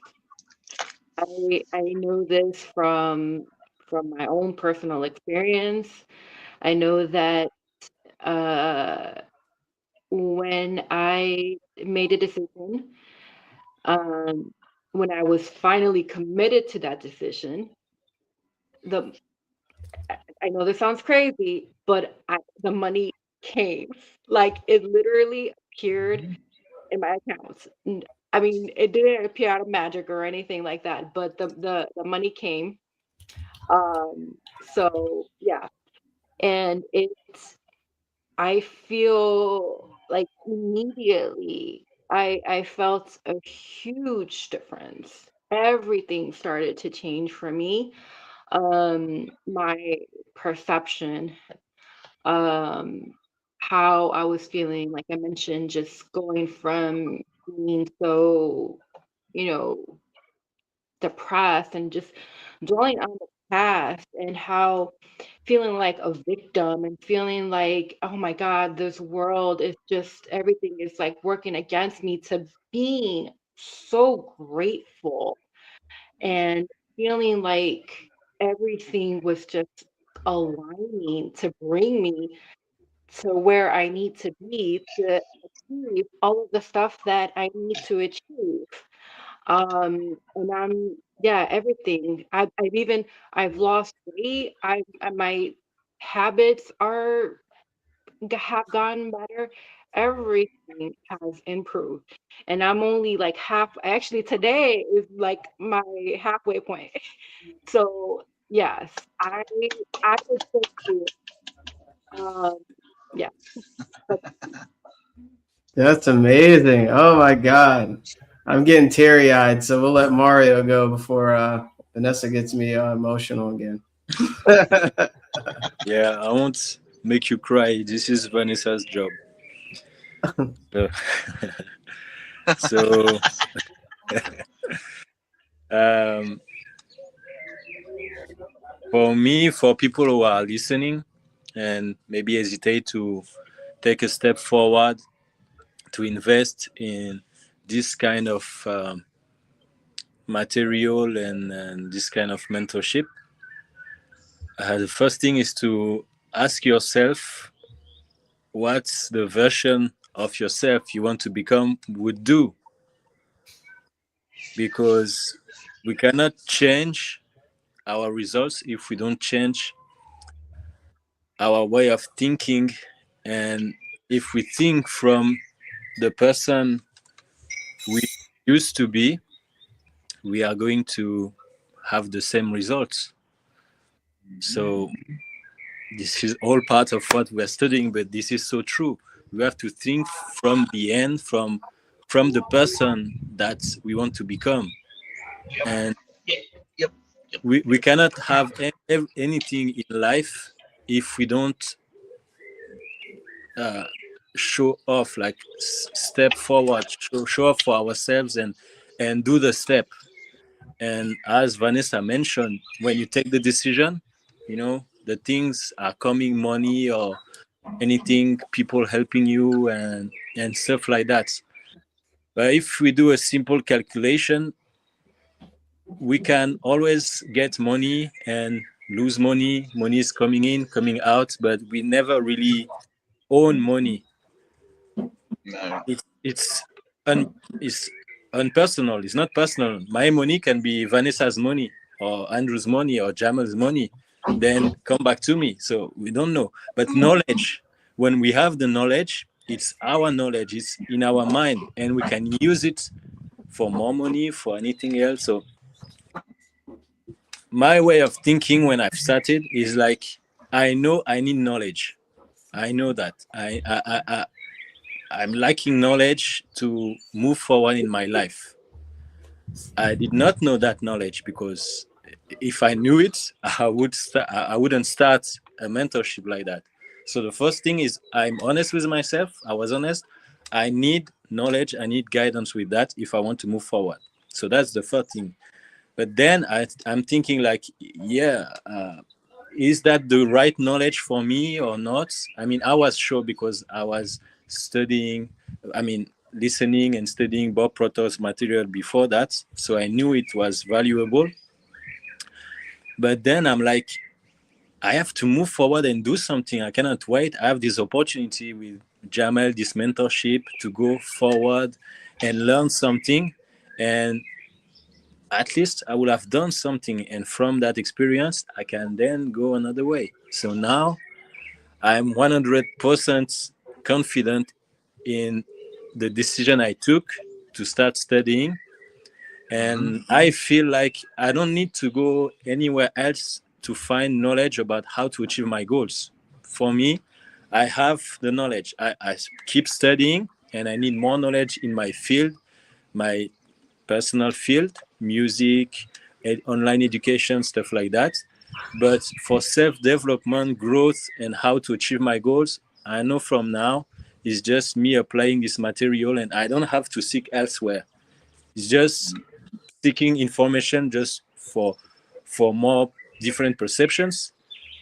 I know this from my own personal experience. I know that uh, when I made a decision, um, when I was finally committed to that decision, the I know this sounds crazy, but the money came. Like it literally appeared in my accounts. I mean, it didn't appear out of magic or anything like that, but the money came. So yeah, and I feel like immediately I felt a huge difference. Everything started to change for me. My perception, um, how I was feeling, like I mentioned, just going from being so, you know, depressed and just dwelling on the past and how feeling like a victim and feeling like, oh my God, this world is just everything is like working against me to being so grateful and feeling like everything was just aligning to bring me to where I need to be to achieve all of the stuff that I need to achieve. And yeah, everything. I've lost weight. My habits have gotten better. Everything has improved. And I'm only like actually today is like my halfway point. So yes, I would say, um, yeah, but That's amazing. Oh my God. I'm getting teary eyed, so we'll let Mario go before Vanessa gets me emotional again. Yeah, I won't make you cry. This is Vanessa's job. So, so um, for me, for people who are listening and maybe hesitate to take a step forward to invest in this kind of material and this kind of mentorship, the first thing is to ask yourself what's the version of yourself you want to become would do, because we cannot change our results if we don't change our way of thinking. And if we think from the person we used to be, we are going to have the same results. So this is all part of what we're studying, but this is so true. We have to think from the end, from the person that we want to become. Yep. And Yep. Yep. Yep. we cannot have anything in life if we don't uh, show off, like step forward, show off for ourselves and do the step. And as Vanessa mentioned, when you take the decision, the things are coming, money or anything, people helping you and stuff like that. But if we do a simple calculation, we can always get money and lose money. Money is coming in, coming out, but we never really own money. No. It's un, it's unpersonal. It's not personal. My money can be Vanessa's money or Andrew's money or Jamal's money, then come back to me. So we don't know. But knowledge, when we have the knowledge, it's our knowledge. It's in our mind, and we can use it for more money, for anything else. So my way of thinking when I've started is like, I know I need knowledge. I know that I'm lacking knowledge to move forward in my life. I did not know that knowledge, because if I knew it, I wouldn't start a mentorship like that. So the first thing is, I'm honest with myself. I was honest. I need knowledge. I need guidance with that if I want to move forward. So that's the first thing. But then I'm thinking like, yeah, is that the right knowledge for me or not? I mean, I was sure because I was studying, I mean, listening and studying Bob Proctor's material before that. So I knew it was valuable. But then I'm like, I have to move forward and do something. I cannot wait. I have this opportunity with Jamel, this mentorship to go forward and learn something. And at least I will have done something. And from that experience, I can then go another way. So now I'm 100% confident in the decision I took to start studying. And I feel like I don't need to go anywhere else to find knowledge about how to achieve my goals. For me, I have the knowledge. I keep studying and I need more knowledge in my field, my personal field, music, online education, stuff like that. But for self-development, growth, and how to achieve my goals, I know from now it's just me applying this material and I don't have to seek elsewhere. It's just seeking information just for more different perceptions.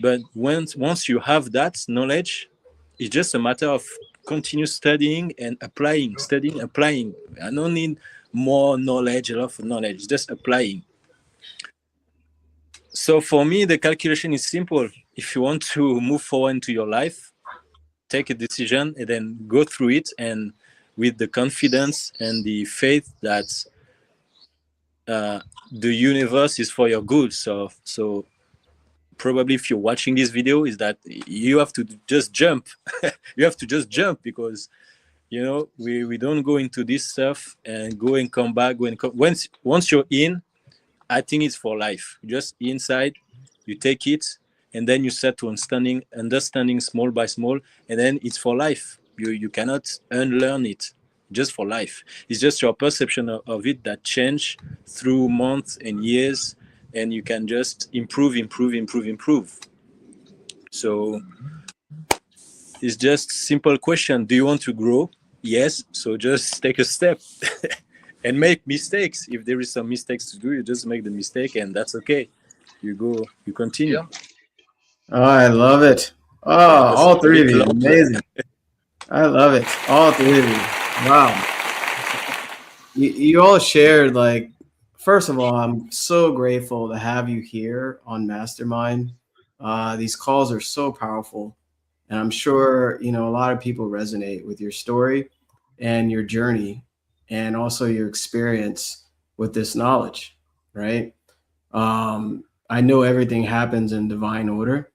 But once you have that knowledge, it's just a matter of continue studying and applying, studying, applying. I don't need more knowledge, a lot of knowledge, just applying. So for me, the calculation is simple. If you want to move forward into your life, take a decision and then go through it, and with the confidence and the faith that the universe is for your good. So probably if you're watching this video, is that you have to just jump. You have to just jump because we don't go into this stuff and go and come back. Once you're in, I think it's for life. Just inside, you take it, and then you start to understanding small by small, and then it's for life. You cannot unlearn it. Just for life. It's just your perception of it that change through months and years, and you can just improve. So it's just simple question. Do you want to grow? Yes. So just take a step and make mistakes. If there is some mistakes to do, you just make the mistake, and that's okay. You continue. Yeah. Oh, I love it. Oh, all three of you, amazing. I love it. All three of you. Wow. You all shared, like, first of all, I'm so grateful to have you here on Mastermind. These calls are so powerful. And I'm sure, a lot of people resonate with your story and your journey and also your experience with this knowledge, right? I know everything happens in divine order.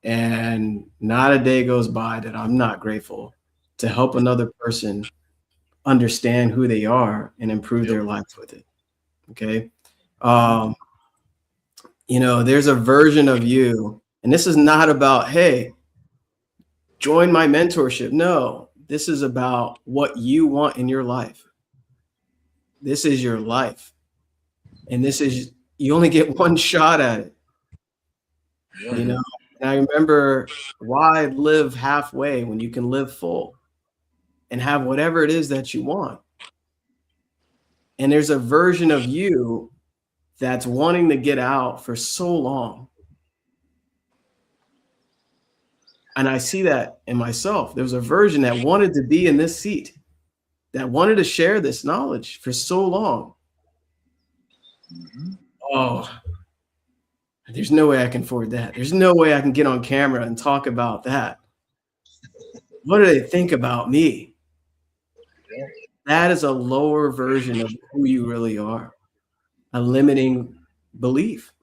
And not a day goes by that I'm not grateful to help another person understand who they are and improve their life with it. Okay. There's a version of you, and this is not about, hey, join my mentorship. No, this is about what you want in your life. This is your life. And you only get one shot at it. And I remember, why live halfway when you can live full and have whatever it is that you want? And there's a version of you that's wanting to get out for so long. And I see that in myself. There was a version that wanted to be in this seat, that wanted to share this knowledge for so long. Oh, there's no way I can afford that. There's no way I can get on camera and talk about that. What do they think about me? That is a lower version of who you really are, a limiting belief.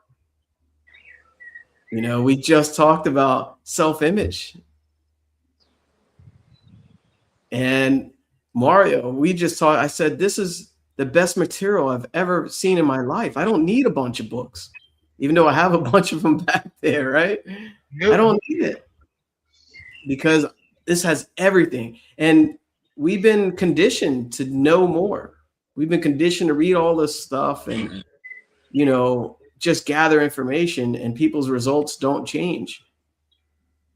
We just talked about self-image. And Mario, I said, this is the best material I've ever seen in my life. I don't need a bunch of books, even though I have a bunch of them back there, right? Yep. I don't need it because this has everything. And we've been conditioned to know more. We've been conditioned to read all this stuff and, just gather information, and people's results don't change.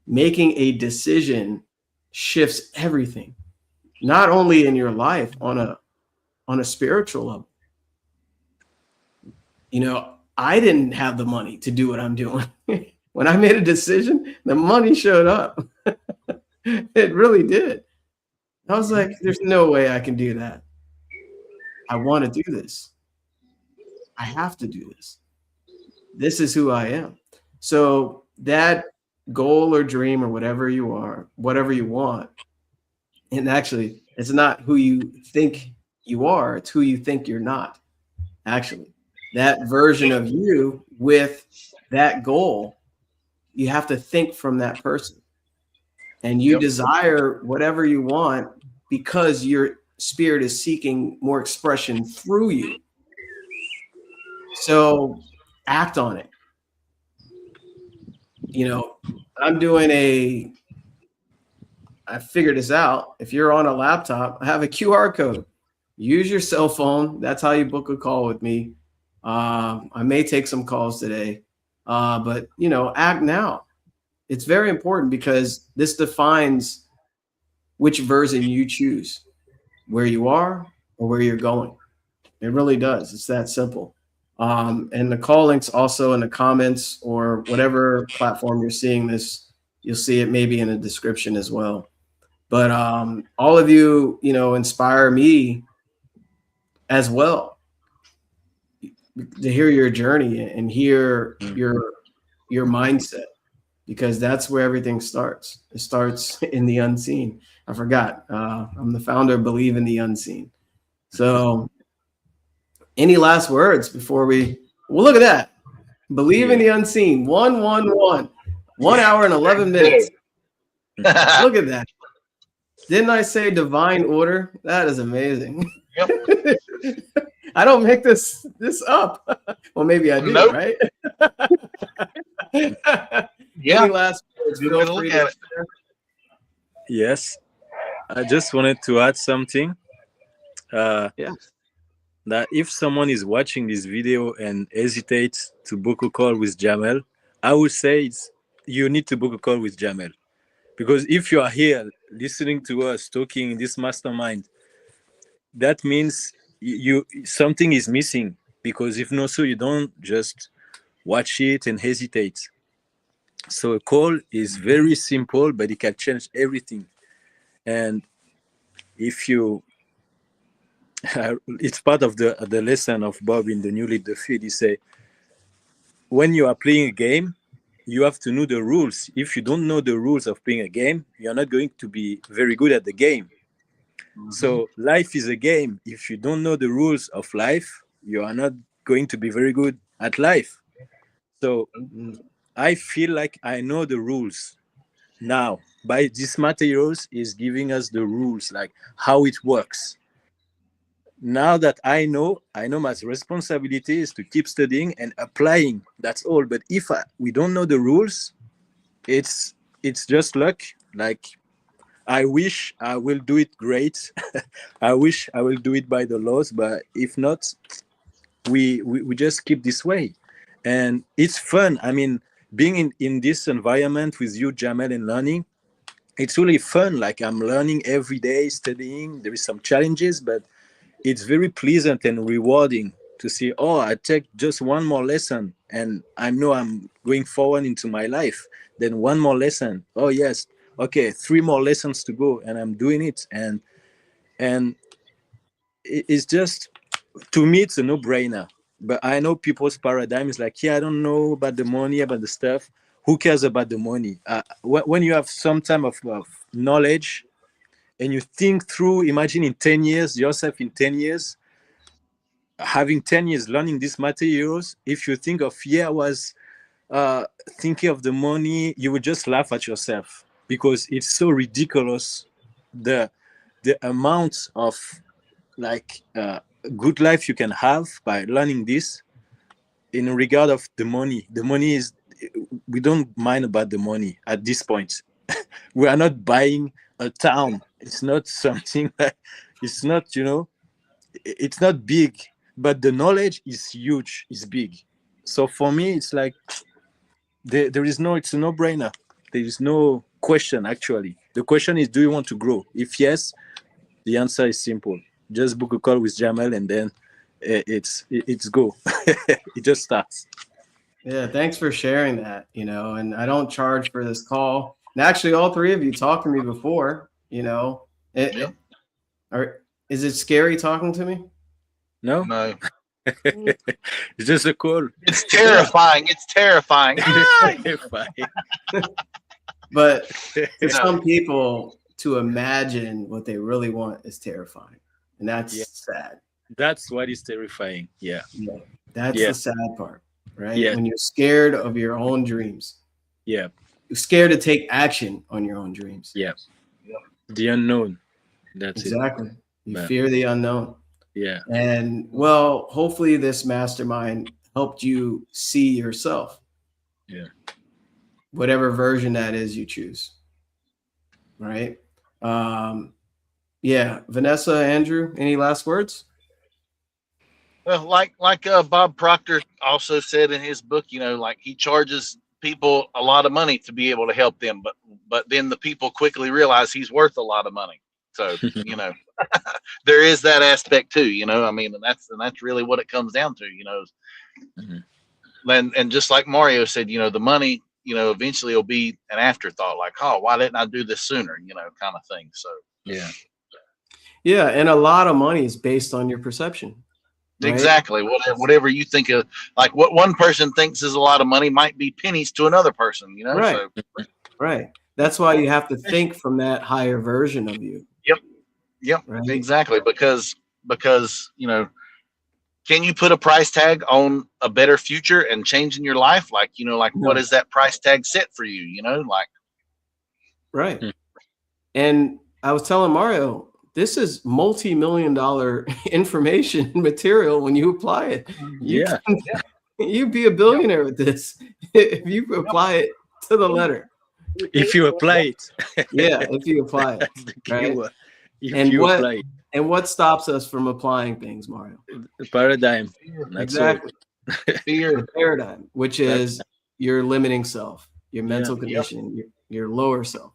Making a decision shifts everything, not only in your life, on a spiritual level. I didn't have the money to do what I'm doing. When I made a decision, the money showed up. It really did. I was like, there's no way I can do that. I want to do this. I have to do this. This is who I am. So that goal or dream or whatever you are, whatever you want, and actually, it's not who you think you are, it's who you think you're not. Actually, that version of you with that goal, you have to think from that person. And you desire whatever you want because your spirit is seeking more expression through you. So act on it. You know, I figured this out. If you're on a laptop, I have a QR code. Use your cell phone. That's how you book a call with me. I may take some calls today, but you know, act now. It's very important because this defines which version you choose, where you are or where you're going. It really does. It's that simple. And the call links also in the comments or whatever platform you're seeing this, you'll see it maybe in the description as well. But all of you, you know, inspire me as well to hear your journey and hear your mindset, because that's where everything starts. It starts in the unseen. I forgot. I'm the founder of Believe in the Unseen. So any last words before well, look at that. Believe in the Unseen. 111. 1 hour and 11 minutes. Look at that. Didn't I say divine order? That is amazing. Yep. I don't make this up. Well, maybe I do, Nope. right? Yeah. Any last words? Good Feel way to free look to at it. share. Yes, I just wanted to add something. Yeah. That if someone is watching this video and hesitates to book a call with Jamel, I would say you need to book a call with Jamel. Because if you are here listening to us talking in this mastermind, that means you something is missing. Because if not so, you don't just watch it and hesitate. So a call is very simple, but it can change everything. And if you it's part of the lesson of Bob in the New Lead the Field. He say, when you are playing a game, you have to know the rules. If you don't know the rules of playing a game, you're not going to be very good at the game. So life is a game. If you don't know the rules of life, you are not going to be very good at life. So I feel like I know the rules now. By these materials is giving us the rules, like how it works. Now that I know my responsibility is to keep studying and applying. That's all. But if we don't know the rules, it's just luck. Like, I wish I will do it great. I wish I will do it by the laws. But if not, we just keep this way. And it's fun. I mean, being in this environment with you, Jamel, and learning, it's really fun. Like, I'm learning every day, studying. There is some challenges, but it's very pleasant and rewarding to see, oh, I take just one more lesson and I know I'm going forward into my life. Then one more lesson. Oh, yes. Okay, 3 more lessons to go, and I'm doing it. And it's just, to me, it's a no-brainer. But I know people's paradigm is like, yeah, I don't know about the money, about the stuff. Who cares about the money? When you have some time of knowledge, and you think through, imagine in 10 years, yourself in 10 years, having 10 years learning these materials, if you think of, I was thinking of the money, you would just laugh at yourself, because it's so ridiculous, the amount of like good life you can have by learning this. In regard of the money is, we don't mind about the money at this point. We are not buying a town. It's not something like, it's not, it's not big, but the knowledge is huge, is big. So for me, it's like, there is no, it's a no-brainer. There is no question, actually. The question is, do you want to grow? If yes, the answer is simple. Just book a call with Jamel, and then it's go. It just starts. Yeah, thanks for sharing that, and I don't charge for this call. And actually, all three of you talked to me before, Yep. Is it scary talking to me? No, No, it's just a call. it's terrifying. It's terrifying. Ah! But for No. some people, to imagine what they really want is terrifying. And that's Yeah. sad. That's what is terrifying. Yeah. That's Yeah. the sad part, right? Yeah. When you're scared of your own dreams. Yeah. You're scared to take action on your own dreams. Yeah. The unknown. That's Exactly. it. You Yeah. fear the unknown. Yeah. And well, hopefully this mastermind helped you see yourself. Yeah. Whatever version that is you choose. Right? Yeah. Vanessa, Andrew, any last words? Well, like Bob Proctor also said in his book, like he charges people a lot of money to be able to help them, but then the people quickly realize he's worth a lot of money. So there is that aspect too. I mean, and that's really what it comes down to. Mhm. And just like Mario said, the money, eventually will be an afterthought. Like, oh, why didn't I do this sooner? Kind of thing. So Yeah, and a lot of money is based on your perception. Right? Exactly. Whatever you think of, like what one person thinks is a lot of money might be pennies to another person, Right. So, right. That's why you have to think from that higher version of you. Yep. Right? Exactly. Because can you put a price tag on a better future and changing your life? Like, what is that price tag set for you? Right. Hmm. And I was telling Mario, this is multi-million-dollar information material when you apply it. You'd be a billionaire with this if you apply it to the letter. If you apply it. Yeah, if you apply it. That's the key Right? word. If And you what- apply it. And what stops us from applying things, Mario? The paradigm. That's all. Exactly. Fear. The paradigm, which is your limiting self, your mental Yeah. conditioning, your lower self.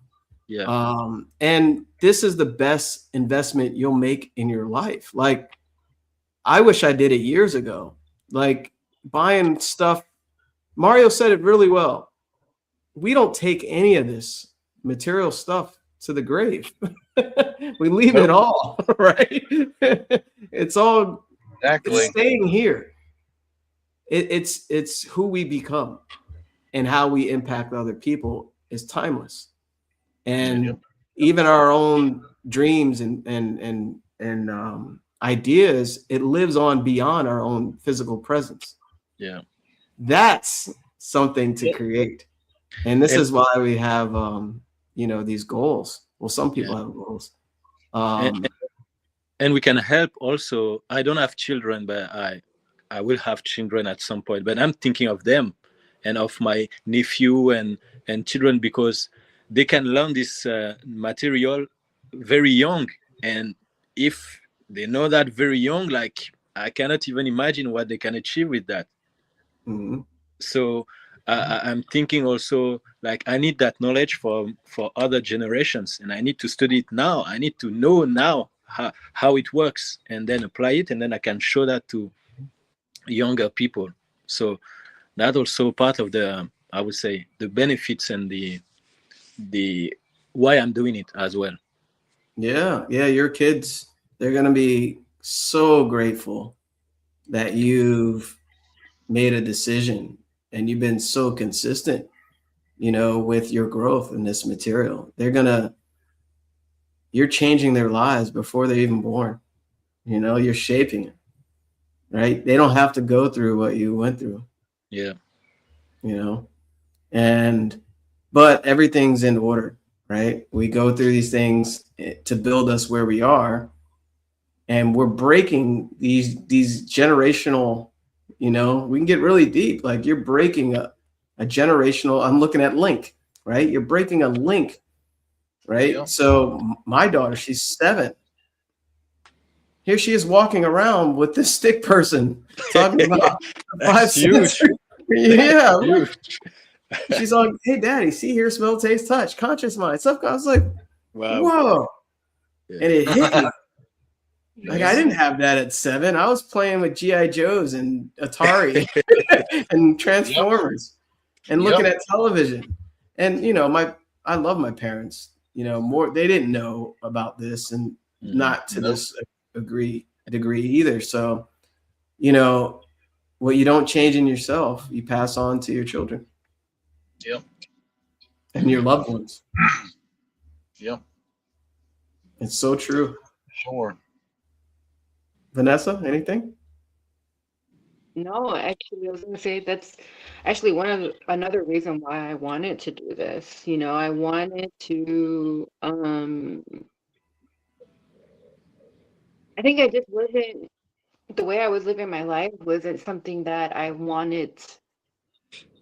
Yeah. And this is the best investment you'll make in your life. Like, I wish I did it years ago. Like buying stuff. Mario said it really well. We don't take any of this material stuff to the grave. We leave it all, right? It's all Exactly. it's staying here. It's who we become and how we impact other people is timeless. And even our own dreams and ideas, it lives on beyond our own physical presence. Yeah. That's something to create. And this And- is why we have these goals. Well, some people have goals. And we can help also. I don't have children, but I will have children at some point. But I'm thinking of them and of my nephew and children, because they can learn this material very young. And if they know that very young, like I cannot even imagine what they can achieve with that. Mhm. So I'm thinking also, like, I need that knowledge for other generations, and I need to study it now. I need to know now how it works, and then apply it, and then I can show that to younger people. So that's also part of the, I would say, the benefits and the why I'm doing it as well. Yeah, your kids, they're going to be so grateful that you've made a decision and you've been so consistent, with your growth in this material. You're changing their lives before they're even born. You're shaping it, right? They don't have to go through what you went through. Yeah. But everything's in order, right? We go through these things to build us where we are, and we're breaking these generational, we can get really deep. Like you're breaking a generational, I'm looking at link, right? You're breaking a link, right? Yeah. So my daughter, she's 7. Here she is walking around with this stick person talking about 5 huge. Yeah. Huge. She's like, hey, daddy, see, hear, smell, taste, touch, conscious mind. Stuff. I was like, Wow. whoa. Yeah. And it hit me. Like I didn't have that at 7. I was playing with GI Joes and Atari and Transformers and looking at television. And I love my parents. More they didn't know about this and not to this degree either. So, what you don't change in yourself, you pass on to your children. Yep. And your loved ones. Yep. It's so true. Sure. Vanessa, anything? No, actually, I was gonna say that's actually another reason why I wanted to do this. I wanted to I think I just wasn't the way I was living my life wasn't something that I wanted.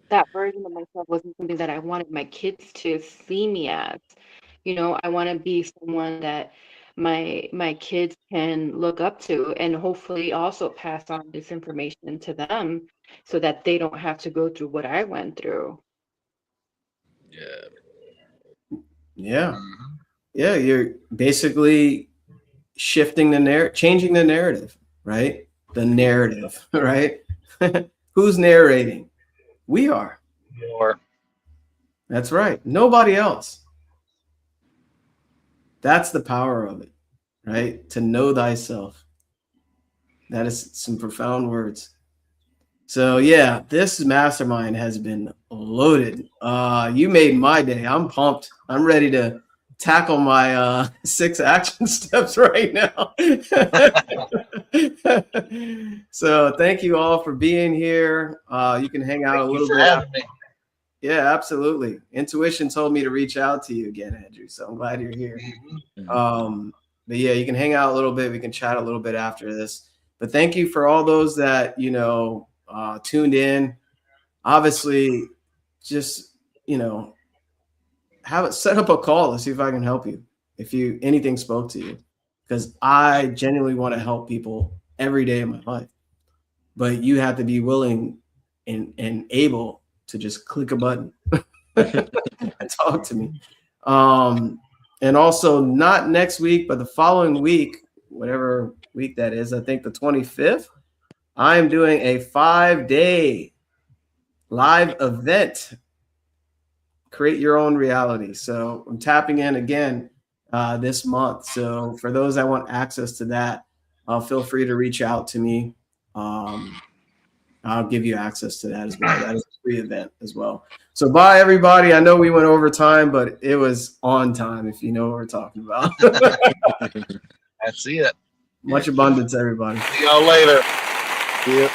That version of myself wasn't something that I wanted my kids to see me as. I want to be someone that my kids can look up to and hopefully also pass on this information to them so that they don't have to go through what I went through. Yeah. Yeah, you're basically shifting changing the narrative, right? The narrative, right? Who's narrating? We are. That's right. Nobody else. That's the power of it, right? To know thyself. That is some profound words. So yeah, this mastermind has been loaded. You made my day. I'm pumped. I'm ready to tackle my 6 action steps right now. So thank you all for being here. You can hang out a little bit. Yeah, absolutely. Intuition told me to reach out to you again, Andrew. So I'm glad you're here. But yeah, you can hang out a little bit. We can chat a little bit after this. But thank you for all those that, tuned in. Obviously, just, set up a call to see if I can help you. If anything spoke to you, because I genuinely want to help people every day of my life. But you have to be willing and able to just click a button and talk to me. And also not next week, but the following week, whatever week that is, I think the 25th, I am doing a 5-day live event. Create your own reality. So I'm tapping in again this month. So for those that want access to that, feel free to reach out to me. I'll give you access to that as well. That is a free event as well. So bye, everybody. I know we went over time, but it was on time, if you know what we're talking about. That's it. Much abundance, everybody. See y'all later. Yep.